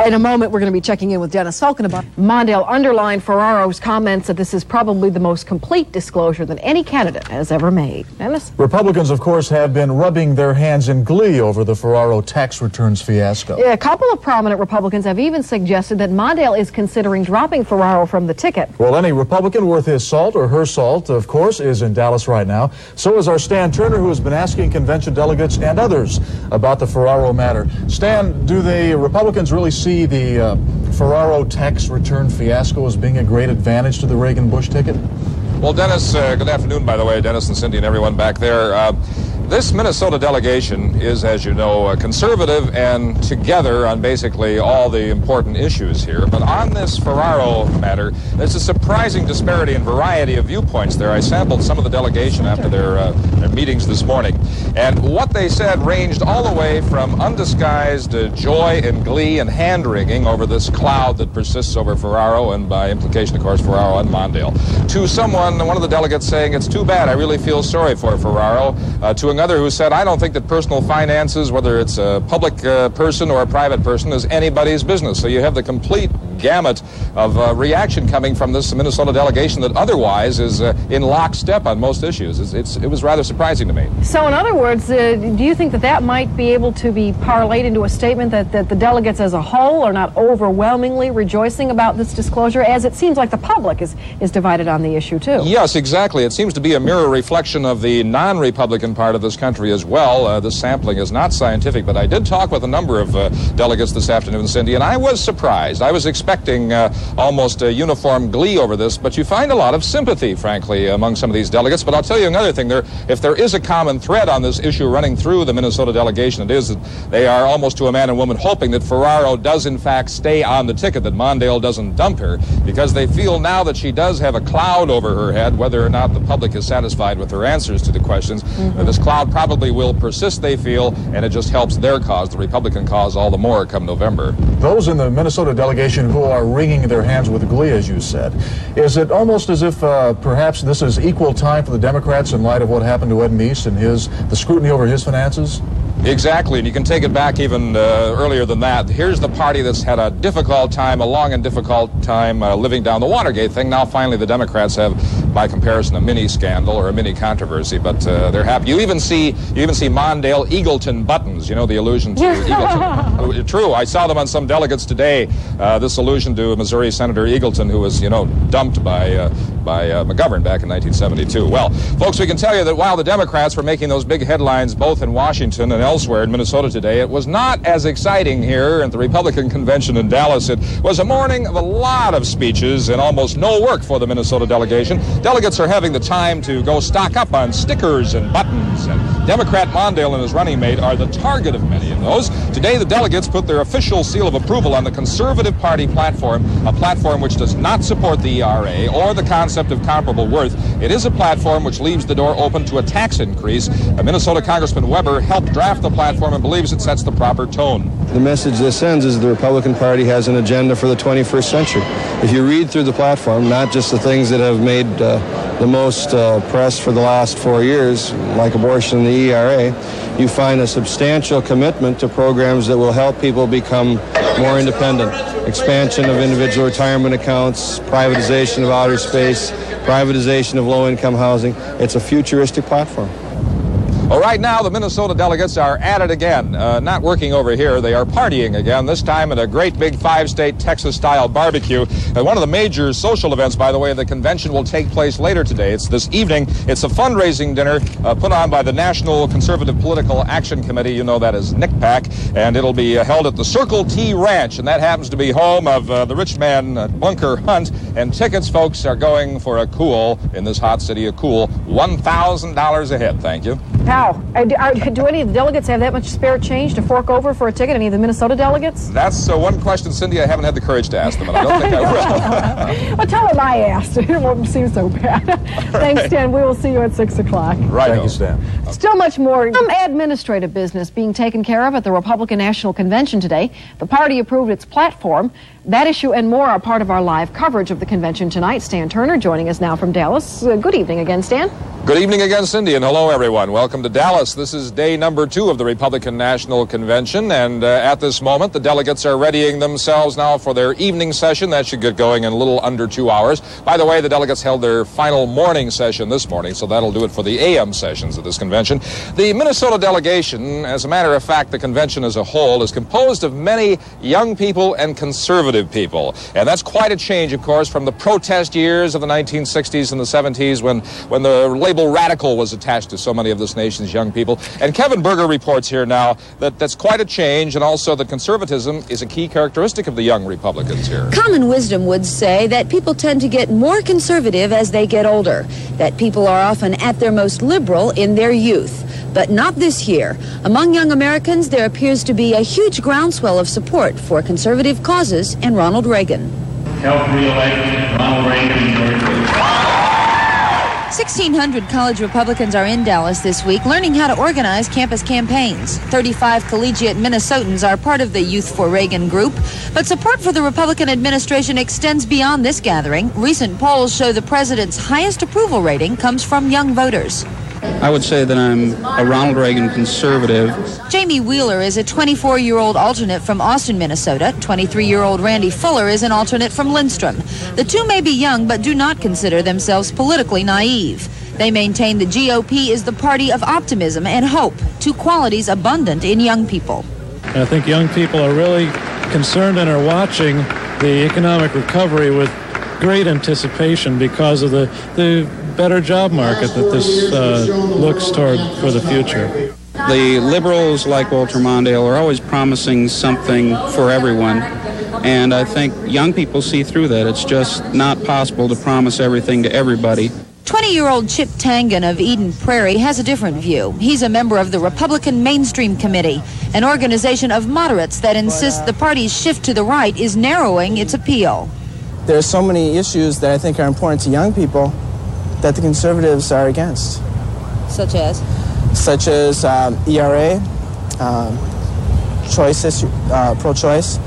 [SPEAKER 13] In a moment, we're going to be checking in with Dennis Falcon about Mondale underlined Ferraro's comments that this is probably the most complete disclosure that any candidate has ever made. Dennis?
[SPEAKER 4] Republicans, of course, have been rubbing their hands in glee over the Ferraro tax returns fiasco.
[SPEAKER 13] Yeah, a couple of prominent Republicans have even suggested that Mondale is considering dropping Ferraro from the ticket.
[SPEAKER 4] Well, any Republican worth his salt or her salt, of course, is in Dallas right now. So is our Stan Turner, who has been asking convention delegates and others about the Ferraro matter. Stan, do the Republicans really see the Ferraro tax return fiasco as being a great advantage to the Reagan-Bush ticket?
[SPEAKER 1] Well, Dennis, good afternoon, by the way, Dennis and Cindy and everyone back there. This Minnesota delegation is, as you know, conservative and together on basically all the important issues here. But on this Ferraro matter, there's a surprising disparity in variety of viewpoints there. I sampled some of the delegation after their meetings this morning. And what they said ranged all the way from undisguised joy and glee and hand-wringing over this cloud that persists over Ferraro, and by implication, of course, Ferraro and Mondale, to one of the delegates saying, it's too bad, I really feel sorry for Ferraro, to another who said, I don't think that personal finances, whether it's a public person or a private person, is anybody's business. So you have the complete gamut of reaction coming from this Minnesota delegation that otherwise is in lockstep on most issues. It was rather surprising to me.
[SPEAKER 13] So in other words, do you think that that might be able to be parlayed into a statement that the delegates as a whole are not overwhelmingly rejoicing about this disclosure, as it seems like the public is divided on the issue too?
[SPEAKER 1] Yes, exactly. It seems to be a mirror reflection of the non-Republican part of this country as well. This sampling is not scientific, but I did talk with a number of delegates this afternoon, Cindy, and I was surprised. I was expecting almost a uniform glee over this, but you find a lot of sympathy, frankly, among some of these delegates. But I'll tell you another thing. If there is a common thread on this issue running through the Minnesota delegation, it is that they are almost to a man and woman hoping that Ferraro does in fact stay on the ticket, that Mondale doesn't dump her, because they feel now that she does have a cloud over her head, whether or not the public is satisfied with her answers to the questions. This cloud probably will persist, they feel, and it just helps their cause, the Republican cause, all the more come November.
[SPEAKER 4] Those in the Minnesota delegation who are wringing their hands with glee, as you said, is it almost as if perhaps this is equal time for the Democrats in light of what happened to Ed Meese and the scrutiny over his finances?
[SPEAKER 1] Exactly, and you can take it back even earlier than that. Here's the party that's had a difficult time, a long and difficult time living down the Watergate thing. Now finally the Democrats have, by comparison, a mini scandal or a mini controversy, but they're happy. You even see Mondale Eagleton buttons, you know, the allusion to Eagleton. True, I saw them on some delegates today, this allusion to Missouri Senator Eagleton, who was, dumped by McGovern back in 1972. Well, folks, we can tell you that while the Democrats were making those big headlines both in Washington and elsewhere in Minnesota today, it was not as exciting here at the Republican convention in Dallas. It was a morning of a lot of speeches and almost no work for the Minnesota delegation. Delegates are having the time to go stock up on stickers and buttons, and Democrat Mondale and his running mate are the target of many of those. Today, the delegates put their official seal of approval on the Conservative Party platform, a platform which does not support the ERA or the concept of comparable worth. It is a platform which leaves the door open to a tax increase. Minnesota Congressman Weber helped draft the platform and believes it sets the proper tone.
[SPEAKER 19] The message this sends is the Republican Party has an agenda for the 21st century. If you read through the platform, not just the things that have made the most press for the last 4 years, like abortion and the ERA, you find a substantial commitment to programs that will help people become more independent. Expansion of individual retirement accounts, privatization of outer space, privatization of low-income housing. It's a futuristic platform.
[SPEAKER 1] Well, right now, the Minnesota delegates are at it again. Not working over here. They are partying again, this time at a great big 5-state Texas-style barbecue. One of the major social events, by the way, of the convention will take place later today. It's this evening. It's a fundraising dinner put on by the National Conservative Political Action Committee. You know that as NCPAC. And it'll be held at the Circle T Ranch. And that happens to be home of the rich man Bunker Hunt. And tickets, folks, are going for a cool, in this hot city, a cool $1,000 a head. Thank you.
[SPEAKER 13] How? Do any of the delegates have that much spare change to fork over for a ticket? Any of the Minnesota delegates?
[SPEAKER 1] That's one question, Cindy, I haven't had the courage to ask them, and I don't think I will.
[SPEAKER 13] Well, tell them I asked. It won't seem so bad. Thanks, Stan. We will see you at 6 o'clock.
[SPEAKER 1] Right.
[SPEAKER 4] Thank you, Stan.
[SPEAKER 13] Still much more administrative business being taken care of at the Republican National Convention today. The party approved its platform. That issue and more are part of our live coverage of the convention tonight. Stan Turner joining us now from Dallas. Good evening again, Stan.
[SPEAKER 1] Good evening again, Cindy, and hello, everyone. Welcome to Dallas. This is day number 2 of the Republican National Convention, and at this moment, the delegates are readying themselves now for their evening session. That should get going in a little under 2 hours. By the way, the delegates held their final morning session this morning, so that'll do it for the AM sessions of this convention. The Minnesota delegation, as a matter of fact, the convention as a whole, is composed of many young people and conservative people. And that's quite a change, of course, from the protest years of the 1960s and the 70s when the label radical was attached to so many of this nation's young people. And Kevin Berger reports here now that that's quite a change, and also that conservatism is a key characteristic of the young Republicans here.
[SPEAKER 7] Common wisdom would say that people tend to get more conservative as they get older, that people are often at their most liberal in their youth. But not this year. Among young Americans, there appears to be a huge groundswell of support for conservative causes and Ronald Reagan.
[SPEAKER 2] Help re-elect Ronald Reagan.
[SPEAKER 7] 1,600 college Republicans are in Dallas this week learning how to organize campus campaigns. 35 collegiate Minnesotans are part of the Youth for Reagan group, but support for the Republican administration extends beyond this gathering. Recent polls show the president's highest approval rating comes from young voters.
[SPEAKER 8] I would say that I'm a Ronald Reagan conservative.
[SPEAKER 7] Jamie Wheeler is a 24-year-old alternate from Austin, Minnesota. 23-year-old Randy Fuller is an alternate from Lindstrom. The two may be young, but do not consider themselves politically naive. They maintain the GOP is the party of optimism and hope, two qualities abundant in young people.
[SPEAKER 9] I think young people are really concerned and are watching the economic recovery with great anticipation because of the better job market that this looks toward for the future.
[SPEAKER 8] The liberals like Walter Mondale are always promising something for everyone, and I think young people see through that. It's just not possible to promise everything to everybody.
[SPEAKER 7] 20-year-old Chip Tangen of Eden Prairie has a different view. He's a member of the Republican Mainstream Committee, an organization of moderates that insists the party's shift to the right is narrowing its appeal.
[SPEAKER 10] There are so many issues that I think are important to young people that the conservatives are against.
[SPEAKER 7] Such as?
[SPEAKER 10] Such as ERA, pro-choice,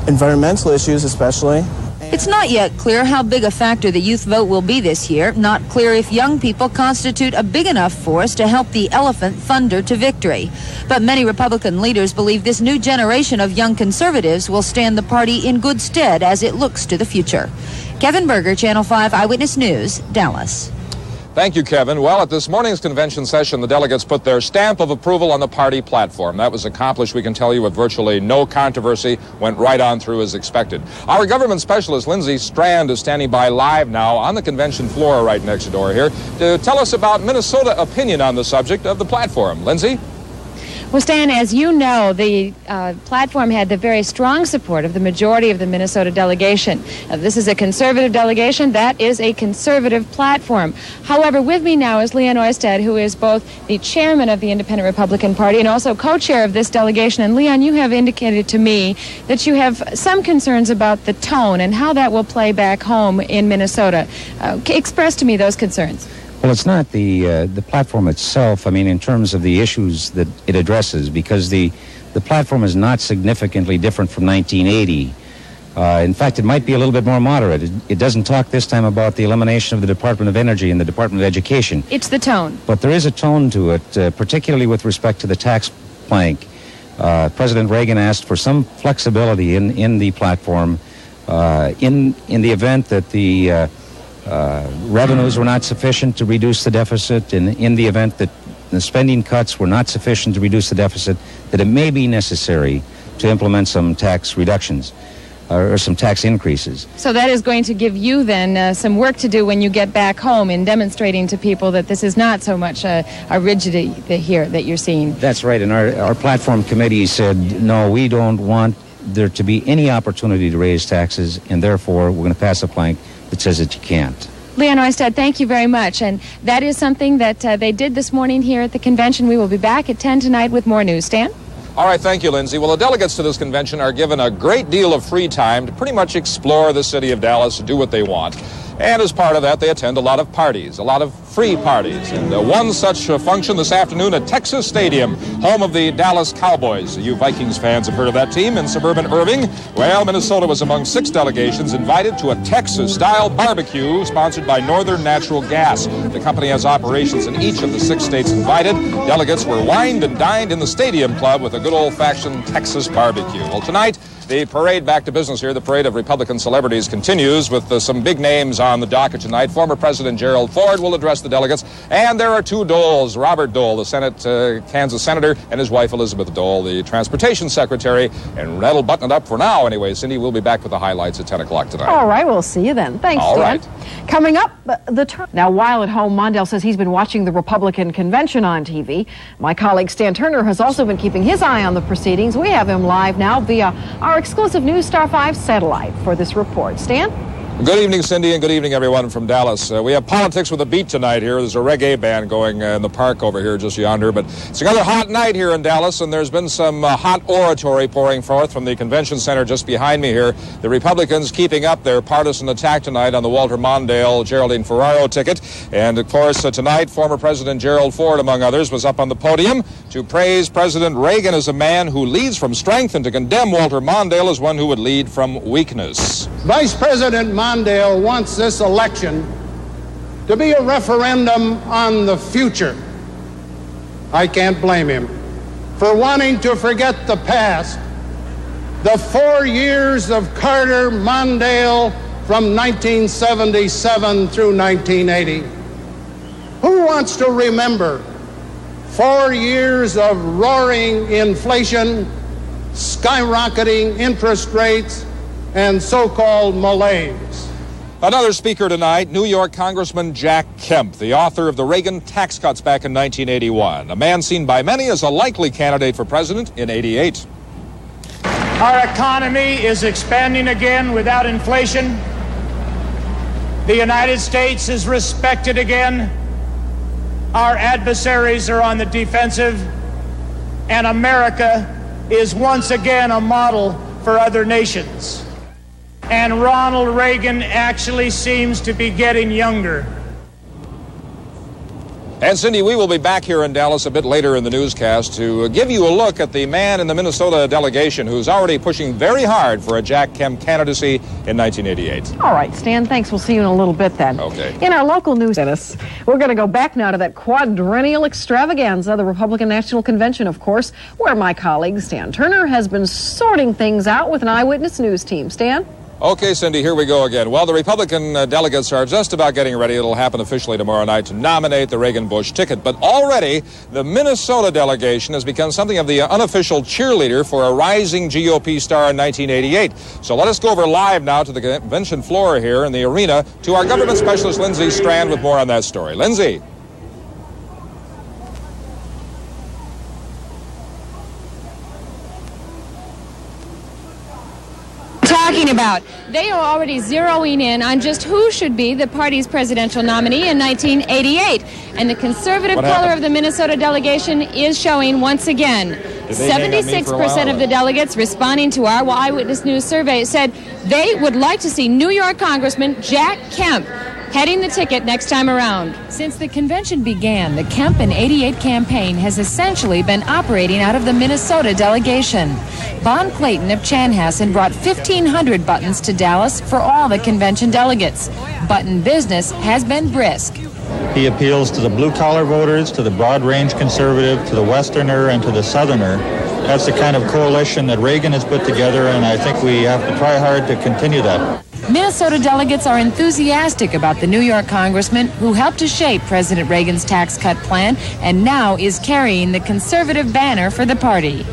[SPEAKER 10] environmental issues especially.
[SPEAKER 7] It's not yet clear how big a factor the youth vote will be this year. Not clear if young people constitute a big enough force to help the elephant thunder to victory. But many Republican leaders believe this new generation of young conservatives will stand the party in good stead as it looks to the future. Kevin Berger, Channel 5 Eyewitness News, Dallas.
[SPEAKER 1] Thank you, Kevin. Well, at this morning's convention session, the delegates put their stamp of approval on the party platform. That was accomplished, we can tell you, with virtually no controversy, went right on through as expected. Our government specialist, Lindsay Strand, is standing by live now on the convention floor right next door here to tell us about Minnesota opinion on the subject of the platform. Lindsay?
[SPEAKER 3] Well, Stan, as you know, the platform had the very strong support of the majority of the Minnesota delegation. This is a conservative delegation. That is a conservative platform. However, with me now is Leon Oysted, who is both the chairman of the Independent Republican Party and also co-chair of this delegation. And Leon, you have indicated to me that you have some concerns about the tone and how that will play back home in Minnesota. Express to me those concerns.
[SPEAKER 11] Well, it's not the platform itself, I mean, in terms of the issues that it addresses, because the platform is not significantly different from 1980. In fact, it might be a little bit more moderate. It doesn't talk this time about the elimination of the Department of Energy and the Department of Education.
[SPEAKER 3] It's the tone.
[SPEAKER 11] But there is a tone to it, particularly with respect to the tax plank. President Reagan asked for some flexibility in the platform in the event that the revenues were not sufficient to reduce the deficit, and in the event that the spending cuts were not sufficient to reduce the deficit, that it may be necessary to implement some tax reductions or some tax increases.
[SPEAKER 5] So that is going to give you then some work to do when you get back home in demonstrating to people that this is not so much a rigidity here that you're seeing.
[SPEAKER 11] That's right, and our platform committee said, no, we don't want there to be any opportunity to raise taxes, and therefore we're going to pass a plank that says that you can't.
[SPEAKER 5] Leon Oistad, thank you very much. And that is something that they did this morning here at the convention. We will be back at 10 tonight with more news. Stan?
[SPEAKER 1] All right, thank you, Lindsay. Well, the delegates to this convention are given a great deal of free time to pretty much explore the city of Dallas and do what they want. And as part of that, they attend a lot of parties, a lot of free parties. And one such function this afternoon at Texas Stadium, home of the Dallas Cowboys. You Vikings fans have heard of that team in suburban Irving. Well, Minnesota was among 6 delegations invited to a Texas-style barbecue sponsored by Northern Natural Gas. The company has operations in each of the 6 states invited. Delegates were wined and dined in the Stadium Club with a good old-fashioned Texas barbecue. Well, tonight, the parade back to business here, the parade of Republican celebrities continues with some big names on the docket tonight. Former President Gerald Ford will address the delegates, and there are 2 Doles, Robert Dole, the Kansas senator, and his wife Elizabeth Dole, the transportation secretary, and that'll button it up for now anyway. Cindy, we'll be back with the highlights at 10 o'clock tonight.
[SPEAKER 13] All right, we'll see you then. Thanks,
[SPEAKER 1] All
[SPEAKER 13] Stan.
[SPEAKER 1] right.
[SPEAKER 13] Coming up, Now, while at home, Mondale says he's been watching the Republican convention on TV. My colleague Stan Turner has also been keeping his eye on the proceedings. We have him live now via our exclusive News Star 5 satellite for this report. Stan?
[SPEAKER 1] Good evening, Cindy, and good evening, everyone from Dallas. We have politics with a beat tonight here. There's a reggae band going in the park over here just yonder, but it's another hot night here in Dallas, and there's been some hot oratory pouring forth from the convention center just behind me here. The Republicans keeping up their partisan attack tonight on the Walter Mondale, Geraldine Ferraro ticket. And, of course, tonight, former President Gerald Ford, among others, was up on the podium to praise President Reagan as a man who leads from strength and to condemn Walter Mondale as one who would lead from weakness.
[SPEAKER 12] Vice President Mondale wants this election to be a referendum on the future. I can't blame him for wanting to forget the past, the 4 years of Carter Mondale from 1977 through 1980. Who wants to remember 4 years of roaring inflation, skyrocketing interest rates, and so-called malaise?
[SPEAKER 1] Another speaker tonight, New York Congressman Jack Kemp, the author of the Reagan tax cuts back in 1981, a man seen by many as a likely candidate for president in '88.
[SPEAKER 14] Our economy is expanding again without inflation. The United States is respected again. Our adversaries are on the defensive. And America is once again a model for other nations. And Ronald Reagan actually seems to be getting younger.
[SPEAKER 1] And Cindy, we will be back here in Dallas a bit later in the newscast to give you a look at the man in the Minnesota delegation who's already pushing very hard for a Jack Kemp candidacy in 1988.
[SPEAKER 13] All right, Stan, thanks. We'll see you in a little bit then.
[SPEAKER 1] Okay.
[SPEAKER 13] In our local news, we're going to go back now to that quadrennial extravaganza, the Republican National Convention, of course, where my colleague Stan Turner has been sorting things out with an eyewitness news team. Stan?
[SPEAKER 1] Okay, Cindy, here we go again. Well, the Republican delegates are just about getting ready. It'll happen officially tomorrow night to nominate the Reagan-Bush ticket. But already, the Minnesota delegation has become something of the unofficial cheerleader for a rising GOP star in 1988. So let us go over live now to the convention floor here in the arena to our government specialist, Lindsay Strand, with more on that story. Lindsay.
[SPEAKER 5] Talking about. They are already zeroing in on just who should be the party's presidential nominee in 1988. And the conservative color of the Minnesota delegation is showing once again. 76% of the delegates responding to our Eyewitness News survey said they would like to see New York Congressman Jack Kemp heading the ticket next time around. Since the convention began, the Kemp in '88 campaign has essentially been operating out of the Minnesota delegation. Bon Clayton of Chanhassen brought 1,500 buttons to Dallas for all the convention delegates. Button business has been brisk.
[SPEAKER 15] He appeals to the blue-collar voters, to the broad-range conservative, to the Westerner, and to the Southerner. That's the kind of coalition that Reagan has put together, and I think we have to try hard to continue that.
[SPEAKER 5] Minnesota delegates are enthusiastic about the New York congressman who helped to shape President Reagan's tax cut plan and now is carrying the conservative banner for the party.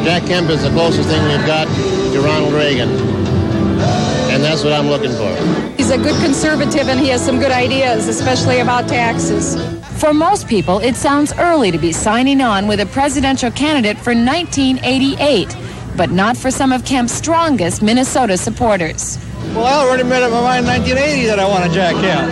[SPEAKER 6] Jack Kemp is the closest thing we've got to Ronald Reagan, and that's what I'm looking for.
[SPEAKER 16] He's a good conservative and he has some good ideas, especially about taxes.
[SPEAKER 5] For most people, it sounds early to be signing on with a presidential candidate for 1988, but not for some of Kemp's strongest Minnesota supporters.
[SPEAKER 17] Well, I already made up my mind in 1980 that I wanted Jack Kemp.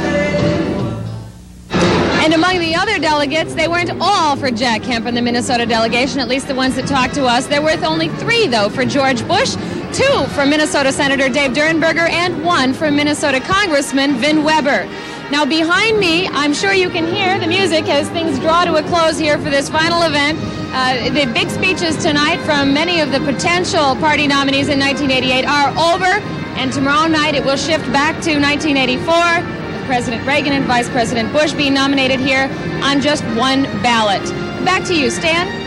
[SPEAKER 3] And among the other delegates, they weren't all for Jack Kemp in the Minnesota delegation, at least the ones that talked to us. There were only 3, though, for George Bush, 2 from Minnesota Senator Dave Durenberger, and 1 from Minnesota Congressman Vin Weber. Now, behind me, I'm sure you can hear the music as things draw to a close here for this final event. The big speeches tonight from many of the potential party nominees in 1988 are over, and tomorrow night it will shift back to 1984. President Reagan and Vice President Bush being nominated here on just 1 ballot. Back to you, Stan.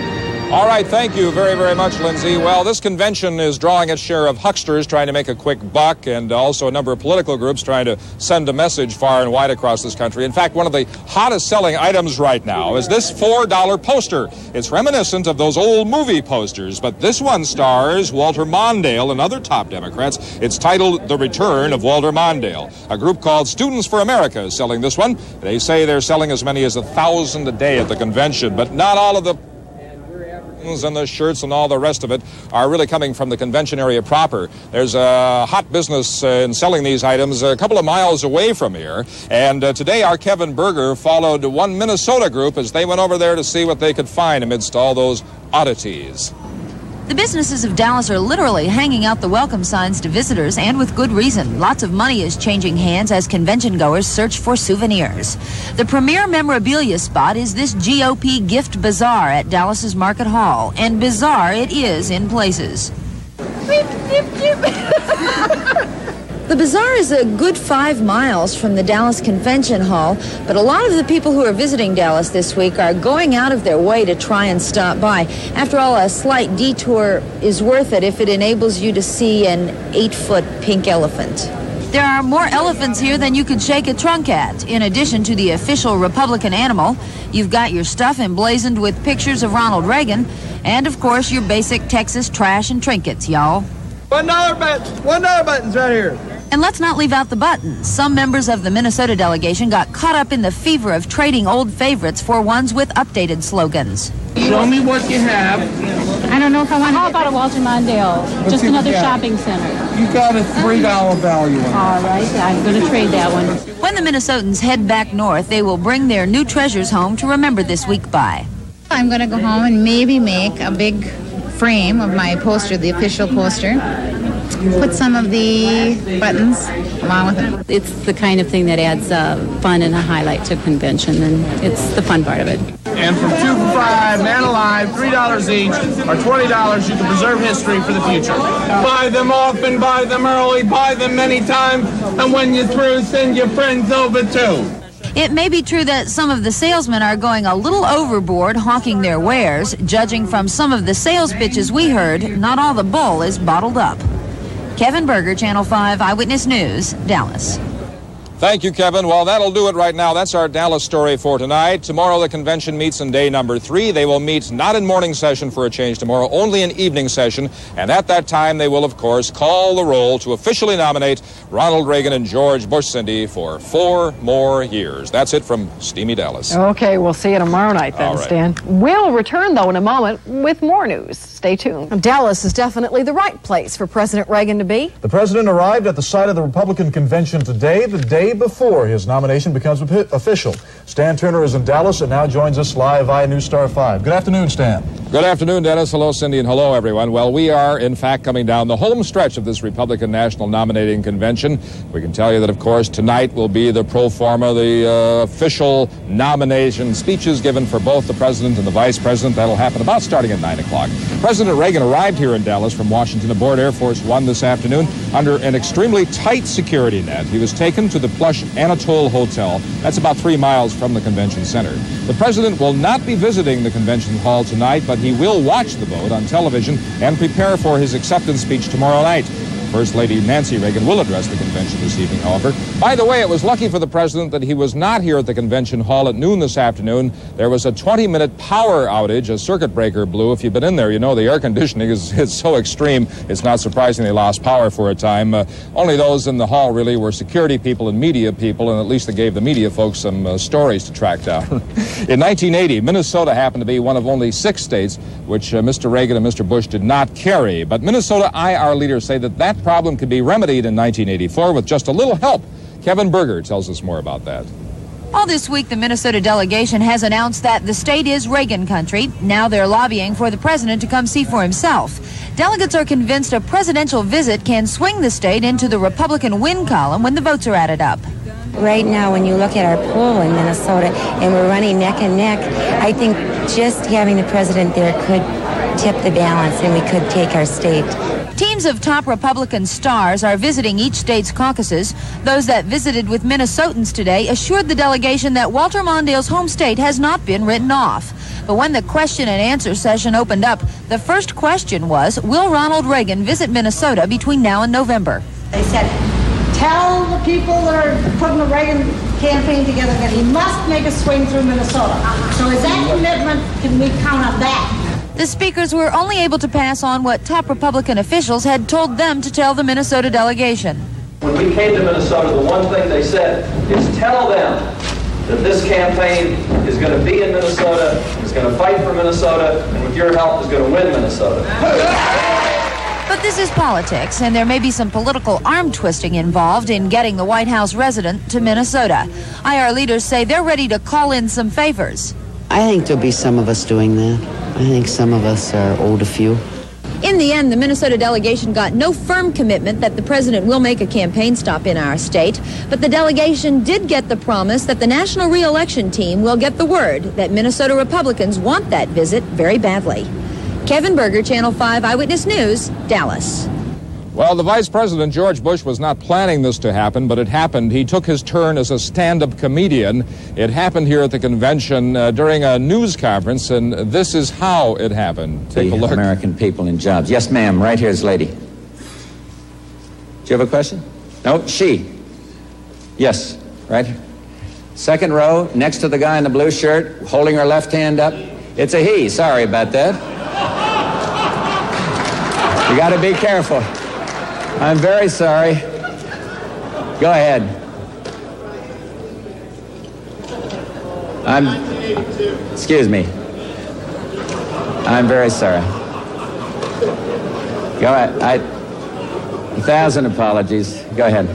[SPEAKER 1] All right, thank you very, very much, Lindsay. Well, this convention is drawing its share of hucksters trying to make a quick buck, and also a number of political groups trying to send a message far and wide across this country. In fact, one of the hottest selling items right now is this $4 poster. It's reminiscent of those old movie posters, but this one stars Walter Mondale and other top Democrats. It's titled The Return of Walter Mondale. A group called Students for America is selling this one. They say they're selling as many as 1,000 a day at the convention, but not all of the and the shirts and all the rest of it are really coming from the convention area proper. There's a hot business in selling these items a couple of miles away from here. And today our Kevin Berger followed one Minnesota group as they went over there to see what they could find amidst all those oddities.
[SPEAKER 7] The businesses of Dallas are literally hanging out the welcome signs to visitors, and with good reason. Lots of money is changing hands as convention goers search for souvenirs. The premier memorabilia spot is this GOP gift bazaar at Dallas's Market Hall, and bizarre it is in places. The bazaar is a good 5 miles from the Dallas Convention Hall, but a lot of the people who are visiting Dallas this week are going out of their way to try and stop by. After all, a slight detour is worth it if it enables you to see an 8-foot pink elephant. There are more elephants here than you could shake a trunk at. In addition to the official Republican animal, you've got your stuff emblazoned with pictures of Ronald Reagan, and of course your basic Texas trash and trinkets, y'all.
[SPEAKER 17] $1 buttons. $1 buttons right here.
[SPEAKER 7] And let's not leave out the buttons. Some members of the Minnesota delegation got caught up in the fever of trading old favorites for ones with updated slogans.
[SPEAKER 17] Show me what you have.
[SPEAKER 18] I don't know if I want. How about a Walter Mondale? Just another shopping center.
[SPEAKER 17] You got a $3 value on it.
[SPEAKER 18] All right, I'm going to trade that one.
[SPEAKER 7] When the Minnesotans head back north, they will bring their new treasures home to remember this week by.
[SPEAKER 20] I'm going to go home and maybe make a big frame of my poster, the official poster. Put some of the buttons along with it.
[SPEAKER 18] It's the kind of thing that adds fun and a highlight to a convention, and it's the fun part of it.
[SPEAKER 17] And from 2 for $5, Man Alive, $3 each, or $20, you can preserve history for the future. Buy them often, buy them early, buy them many times, and when you're through, send your friends over too.
[SPEAKER 7] It may be true that some of the salesmen are going a little overboard hawking their wares. Judging from some of the sales pitches we heard, not all the bull is bottled up. Kevin Berger, Channel 5 Eyewitness News, Dallas.
[SPEAKER 1] Thank you, Kevin. Well, that'll do it right now. That's our Dallas story for tonight. Tomorrow, the convention meets in day number 3. They will meet not in morning session for a change tomorrow, only in evening session. And at that time, they will, of course, call the roll to officially nominate Ronald Reagan and George Bush, Cindy, for 4 more years. That's it from steamy Dallas.
[SPEAKER 13] Okay, we'll see you tomorrow night then,
[SPEAKER 1] right.
[SPEAKER 13] Stan. We'll return, though, in a moment with more news. Stay tuned. Dallas is definitely the right place for President Reagan to be.
[SPEAKER 4] The president arrived at the site of the Republican convention today, the day before his nomination becomes official. Stan Turner is in Dallas and now joins us live via News Star 5. Good afternoon, Stan.
[SPEAKER 1] Good afternoon, Dennis. Hello, Cindy, and hello, everyone. Well, we are, in fact, coming down the home stretch of this Republican National Nominating Convention. We can tell you that, of course, tonight will be the pro forma, the official nomination speeches given for both the president and the vice president. That'll happen about starting at 9 o'clock. President Reagan arrived here in Dallas from Washington aboard Air Force One this afternoon under an extremely tight security net. He was taken to the plush Anatole Hotel. That's about 3 miles from the convention center. The president will not be visiting the convention hall tonight, but he will watch the vote on television and prepare for his acceptance speech tomorrow night. First Lady Nancy Reagan will address the convention this evening, however. By the way, it was lucky for the president that he was not here at the convention hall at noon this afternoon. There was a 20-minute power outage. A circuit breaker blew. If you've been in there, you know the air conditioning is so extreme, it's not surprising they lost power for a time. Only those in the hall really were security people and media people, and at least they gave the media folks some stories to track down. In 1980, Minnesota happened to be one of only 6 states which Mr. Reagan and Mr. Bush did not carry. But Minnesota IR leaders say that problem could be remedied in 1984 with just a little help. Kevin Berger tells us more about that.
[SPEAKER 7] All this week, the Minnesota delegation has announced that the state is Reagan country. Now they're lobbying for the president to come see for himself. Delegates are convinced a presidential visit can swing the state into the Republican win column when the votes are added up.
[SPEAKER 21] Right now, when you look at our poll in Minnesota and we're running neck and neck, I think just having the president there could tip the balance and we could take our state.
[SPEAKER 7] Teams of top Republican stars are visiting each state's caucuses. Those that visited with Minnesotans today assured the delegation that Walter Mondale's home state has not been written off. But when the question and answer session opened up, the first question was, will Ronald Reagan visit Minnesota between now and November?
[SPEAKER 22] They said, tell the people that are putting the Reagan campaign together that he must make a swing through Minnesota. So is that commitment, can we count on that?
[SPEAKER 7] The speakers were only able to pass on what top Republican officials had told them to tell the Minnesota delegation.
[SPEAKER 23] When we came to Minnesota, the one thing they said is tell them that this campaign is going to be in Minnesota, is going to fight for Minnesota, and with your help is going to win Minnesota.
[SPEAKER 7] But this is politics, and there may be some political arm twisting involved in getting the White House resident to Minnesota. IR leaders say they're ready to call in some favors.
[SPEAKER 24] I think there'll be some of us doing that. I think some of us are owed a few.
[SPEAKER 7] In the end, the Minnesota delegation got no firm commitment that the president will make a campaign stop in our state, but the delegation did get the promise that the national re-election team will get the word that Minnesota Republicans want that visit very badly. Kevin Berger, Channel 5 Eyewitness News, Dallas.
[SPEAKER 1] Well, the Vice President, George Bush, was not planning this to happen, but it happened. He took his turn as a stand-up comedian. It happened here at the convention during a news conference, and this is how it happened. Take a look.
[SPEAKER 25] American people in jobs. Yes, ma'am. Right here's lady. Do you have a question? No, she. Yes, right here. Second row, next to the guy in the blue shirt, holding her left hand up. It's a he. Sorry about that. You got to be careful. I'm very sorry. Go ahead. Excuse me. I'm very sorry. Go ahead. 1,000 apologies. Go ahead.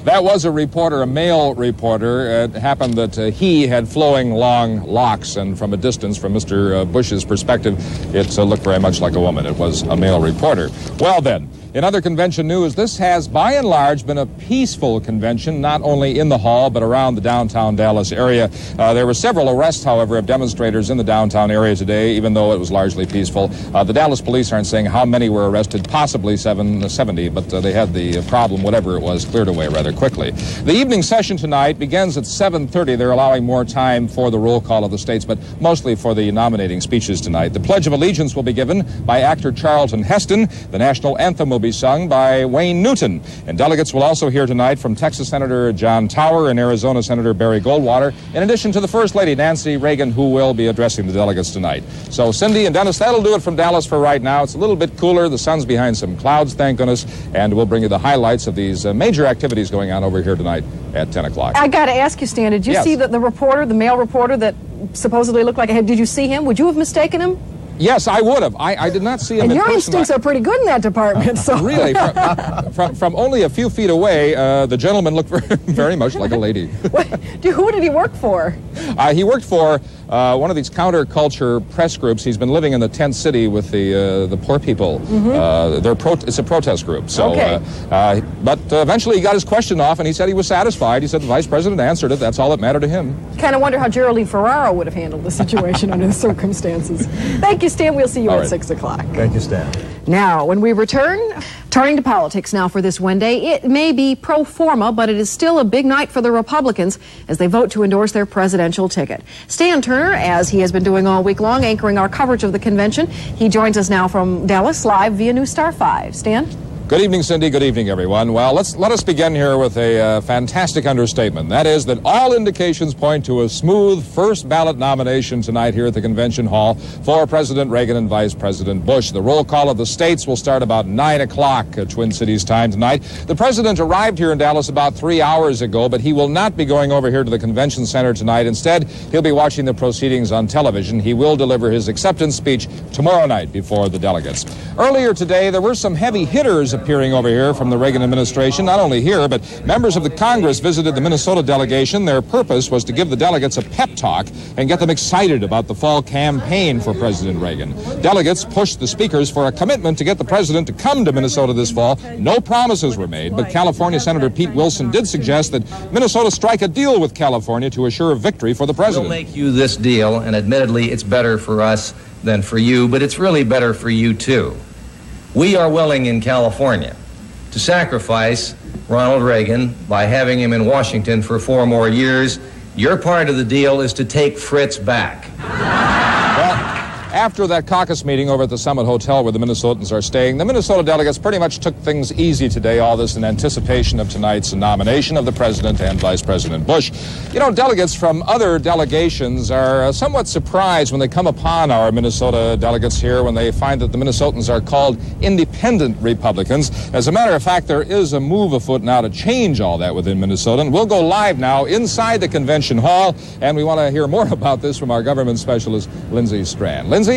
[SPEAKER 1] That was a reporter, a male reporter. It happened that he had flowing long locks, and from a distance, from Mr. Bush's perspective, it looked very much like a woman. It was a male reporter. Well then, in other convention news, this has, by and large, been a peaceful convention, not only in the hall, but around the downtown Dallas area. There were several arrests, however, of demonstrators in the downtown area today, even though it was largely peaceful. The Dallas police aren't saying how many were arrested, possibly 70, but they had the problem, whatever it was, cleared away rather quickly. The evening session tonight begins at 7:30. They're allowing more time for the roll call of the states, but mostly for the nominating speeches tonight. The Pledge of Allegiance will be given by actor Charlton Heston. The national anthem will be sung by Wayne Newton. And delegates will also hear tonight from Texas Senator John Tower and Arizona Senator Barry Goldwater, in addition to the First Lady Nancy Reagan, who will be addressing the delegates tonight. So Cindy and Dennis, that'll do it from Dallas for right now. It's a little bit cooler. The sun's behind some clouds, thank goodness, and we'll bring you the highlights of these major activities going on over here tonight at 10 o'clock.
[SPEAKER 13] I got to ask you, Stan, did you see the reporter, the male reporter that supposedly looked like a head? Did you see him? Would you have mistaken him?
[SPEAKER 1] Yes, I would have. I did not see him.
[SPEAKER 13] And
[SPEAKER 1] in
[SPEAKER 13] your
[SPEAKER 1] person.
[SPEAKER 13] instincts are pretty good in that department. So
[SPEAKER 1] really, from only a few feet away, the gentleman looked very much like a lady.
[SPEAKER 13] Who did he work for?
[SPEAKER 1] He worked for one of these counterculture press groups. He's been living in the tent city with the poor people. Mm-hmm. It's a protest group. So, okay. But eventually he got his question off, and he said he was satisfied. He said the vice president answered it. That's all that mattered to him.
[SPEAKER 13] Kind of wonder how Geraldine Ferraro would have handled the situation under the circumstances. Thank you, Stan. We'll see you at 6 o'clock.
[SPEAKER 4] Thank you, Stan.
[SPEAKER 13] Now, when we return, turning to politics now for this Wednesday, it may be pro forma, but it is still a big night for the Republicans as they vote to endorse their presidential ticket. Stan Turner, as he has been doing all week long, anchoring our coverage of the convention. He joins us now from Dallas, live via News Star 5. Stan?
[SPEAKER 1] Good evening, Cindy. Good evening, everyone. Well, let us begin here with a fantastic understatement. That is that all indications point to a smooth first ballot nomination tonight here at the Convention Hall for President Reagan and Vice President Bush. The roll call of the states will start about 9 o'clock Twin Cities time tonight. The president arrived here in Dallas about 3 hours ago, but he will not be going over here to the Convention Center tonight. Instead, he'll be watching the proceedings on television. He will deliver his acceptance speech tomorrow night before the delegates. Earlier today, there were some heavy hitters appearing over here from the Reagan administration, not only here, but members of the Congress visited the Minnesota delegation. Their purpose was to give the delegates a pep talk and get them excited about the fall campaign for President Reagan. Delegates pushed the speakers for a commitment to get the president to come to Minnesota this fall. No promises were made, but California Senator Pete Wilson did suggest that Minnesota strike a deal with California to assure victory for the president.
[SPEAKER 2] We'll make you this deal, and admittedly, it's better for us than for you, but it's really better for you, too. We are willing in California to sacrifice Ronald Reagan by having him in Washington for 4 more years. Your part of the deal is to take Fritz back.
[SPEAKER 1] After that caucus meeting over at the Summit Hotel where the Minnesotans are staying, the Minnesota delegates pretty much took things easy today, all this in anticipation of tonight's nomination of the President and Vice President Bush. You know, delegates from other delegations are somewhat surprised when they come upon our Minnesota delegates here when they find that the Minnesotans are called independent Republicans. As a matter of fact, there is a move afoot now to change all that within Minnesota, and we'll go live now inside the Convention Hall, and we want to hear more about this from our government specialist, Lindsay Strand. Lindsay?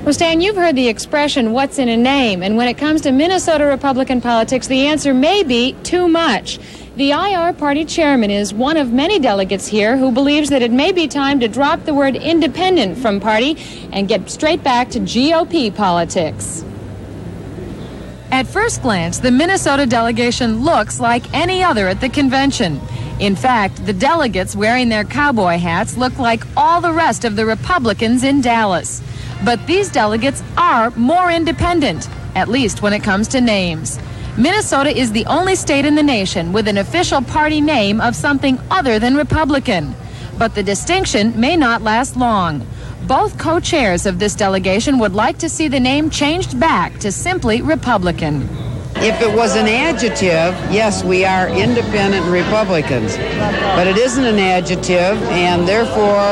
[SPEAKER 3] Well, Stan, you've heard the expression, what's in a name? And when it comes to Minnesota Republican politics, the answer may be too much. The IR party chairman is one of many delegates here who believes that it may be time to drop the word independent from party and get straight back to GOP politics. At first glance, the Minnesota delegation looks like any other at the convention. In fact, the delegates wearing their cowboy hats look like all the rest of the Republicans in Dallas. But these delegates are more independent, at least when it comes to names. Minnesota is the only state in the nation with an official party name of something other than Republican. But the distinction may not last long. Both co-chairs of this delegation would like to see the name changed back to simply Republican.
[SPEAKER 8] If it was an adjective, yes, we are independent Republicans. But it isn't an adjective, and therefore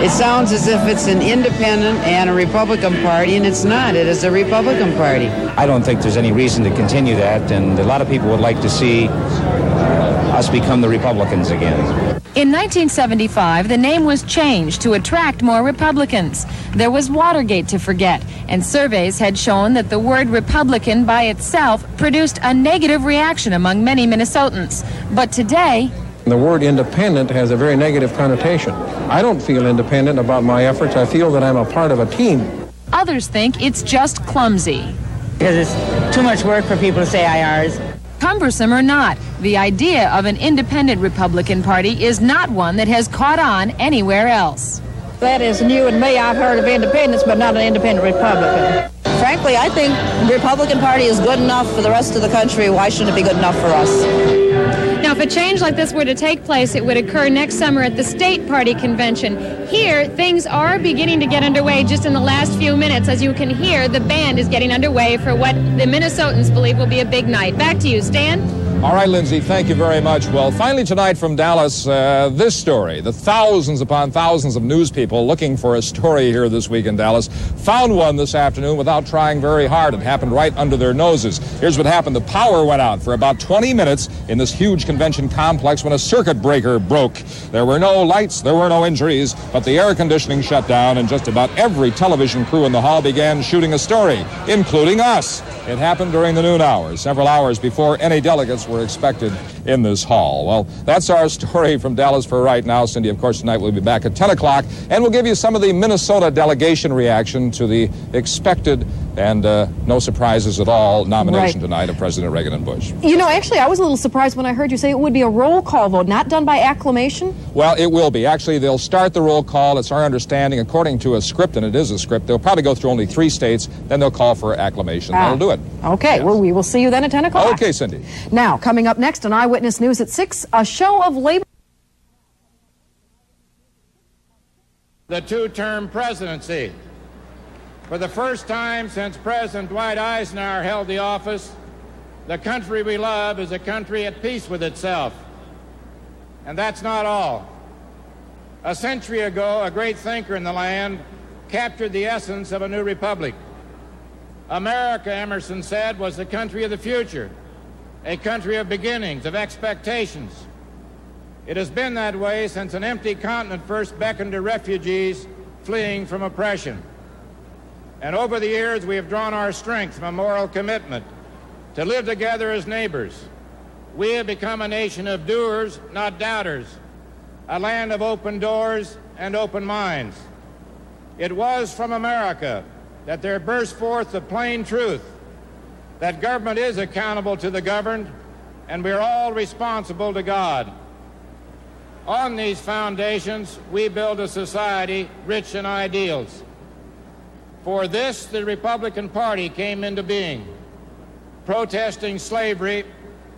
[SPEAKER 8] it sounds as if it's an independent and a Republican party, and it's not. It is a Republican party.
[SPEAKER 11] I don't think there's any reason to continue that, and a lot of people would like to see us become the Republicans again.
[SPEAKER 3] In 1975, the name was changed to attract more Republicans. There was Watergate to forget, and surveys had shown that the word Republican by itself produced a negative reaction among many Minnesotans. But today,
[SPEAKER 9] the word independent has a very negative connotation. I don't feel independent about my efforts. I feel that I'm a part of a team.
[SPEAKER 3] Others think it's just clumsy.
[SPEAKER 8] Because it's too much work for people to say IRs.
[SPEAKER 3] Cumbersome or not, the idea of an independent Republican Party is not one that has caught on anywhere else.
[SPEAKER 22] That is new and me. I've heard of independence, but not an independent Republican.
[SPEAKER 10] Frankly, I think the Republican Party is good enough for the rest of the country. Why shouldn't it be good enough for us?
[SPEAKER 3] Now, if a change like this were to take place, it would occur next summer at the state party convention. Here, things are beginning to get underway just in the last few minutes. As you can hear, the band is getting underway for what the Minnesotans believe will be a big night. Back to you, Stan.
[SPEAKER 1] All right, Lindsay, thank you very much. Well, finally tonight from Dallas, this story. The thousands upon thousands of news people looking for a story here this week in Dallas found one this afternoon without trying very hard. It happened right under their noses. Here's what happened. The power went out for about 20 minutes in this huge convention complex when a circuit breaker broke. There were no lights, there were no injuries, but the air conditioning shut down and just about every television crew in the hall began shooting a story, including us. It happened during the noon hours, several hours before any delegates were expected in this hall. Well, that's our story from Dallas for right now. Cindy, of course, tonight we'll be back at 10 o'clock, and we'll give you some of the Minnesota delegation reaction to the expected and no surprises at all. Nomination
[SPEAKER 13] Right.
[SPEAKER 1] tonight of President Reagan and Bush.
[SPEAKER 13] You know, actually, I was a little surprised when I heard you say it would be a roll call vote, not done by acclamation.
[SPEAKER 1] Well, it will be. Actually, they'll start the roll call. It's our understanding, according to a script, and it is a script, they'll probably go through only 3 states, then they'll call for acclamation. That'll do it.
[SPEAKER 13] Okay, well, we will see you then at 10 o'clock.
[SPEAKER 1] Okay, Cindy.
[SPEAKER 13] Now, coming up next on Eyewitness News at 6, a show of labor.
[SPEAKER 6] The two-term presidency. For the first time since President Dwight Eisenhower held the office, the country we love is a country at peace with itself. And that's not all. A century ago, a great thinker in the land captured the essence of a new republic. America, Emerson said, was the country of the future, a country of beginnings, of expectations. It has been that way since an empty continent first beckoned to refugees fleeing from oppression. And over the years, we have drawn our strength from a moral commitment to live together as neighbors. We have become a nation of doers, not doubters, a land of open doors and open minds. It was from America that there burst forth the plain truth that government is accountable to the governed, and we are all responsible to God. On these foundations, we build a society rich in ideals. For this, the Republican Party came into being, protesting slavery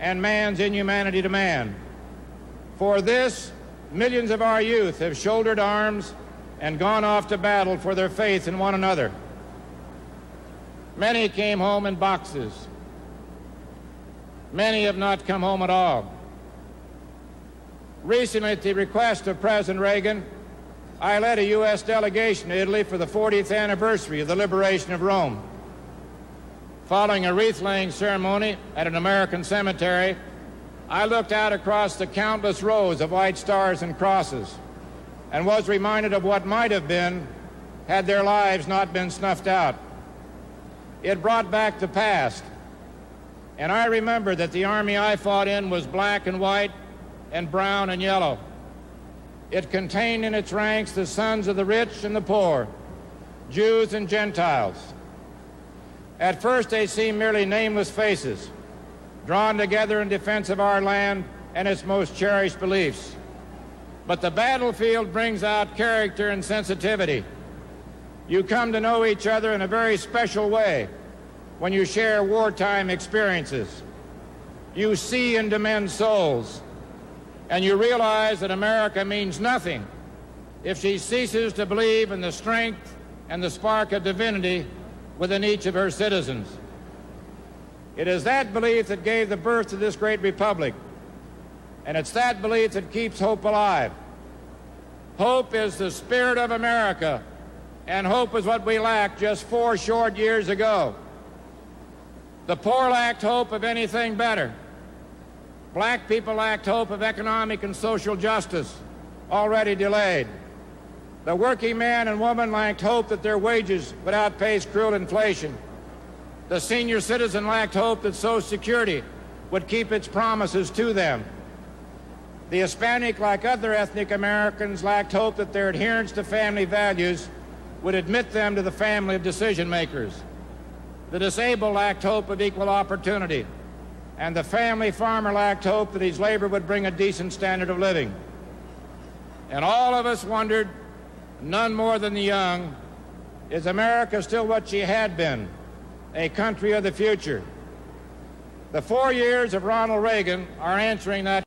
[SPEAKER 6] and man's inhumanity to man. For this, millions of our youth have shouldered arms and gone off to battle for their faith in one another. Many came home in boxes. Many have not come home at all. Recently, at the request of President Reagan, I led a U.S. delegation to Italy for the 40th anniversary of the liberation of Rome. Following a wreath-laying ceremony at an American cemetery, I looked out across the countless rows of white stars and crosses and was reminded of what might have been had their lives not been snuffed out. It brought back the past, and I remember that the army I fought in was black and white and brown and yellow. It contained in its ranks the sons of the rich and the poor, Jews and Gentiles. At first, they seemed merely nameless faces, drawn together in defense of our land and its most cherished beliefs. But the battlefield brings out character and sensitivity. You come to know each other in a very special way when you share wartime experiences. You see into men's souls, and you realize that America means nothing if she ceases to believe in the strength and the spark of divinity within each of her citizens. It is that belief that gave the birth to this great republic, and it's that belief that keeps hope alive. Hope is the spirit of America, and hope is what we lacked just 4 short years ago. The poor lacked hope of anything better. Black people lacked hope of economic and social justice, already delayed. The working man and woman lacked hope that their wages would outpace cruel inflation. The senior citizen lacked hope that Social Security would keep its promises to them. The Hispanic, like other ethnic Americans, lacked hope that their adherence to family values would admit them to the family of decision makers. The disabled lacked hope of equal opportunity. And the family farmer lacked hope that his labor would bring a decent standard of living. And all of us wondered, none more than the young, is America still what she had been, a country of the future? The 4 years of Ronald Reagan are answering that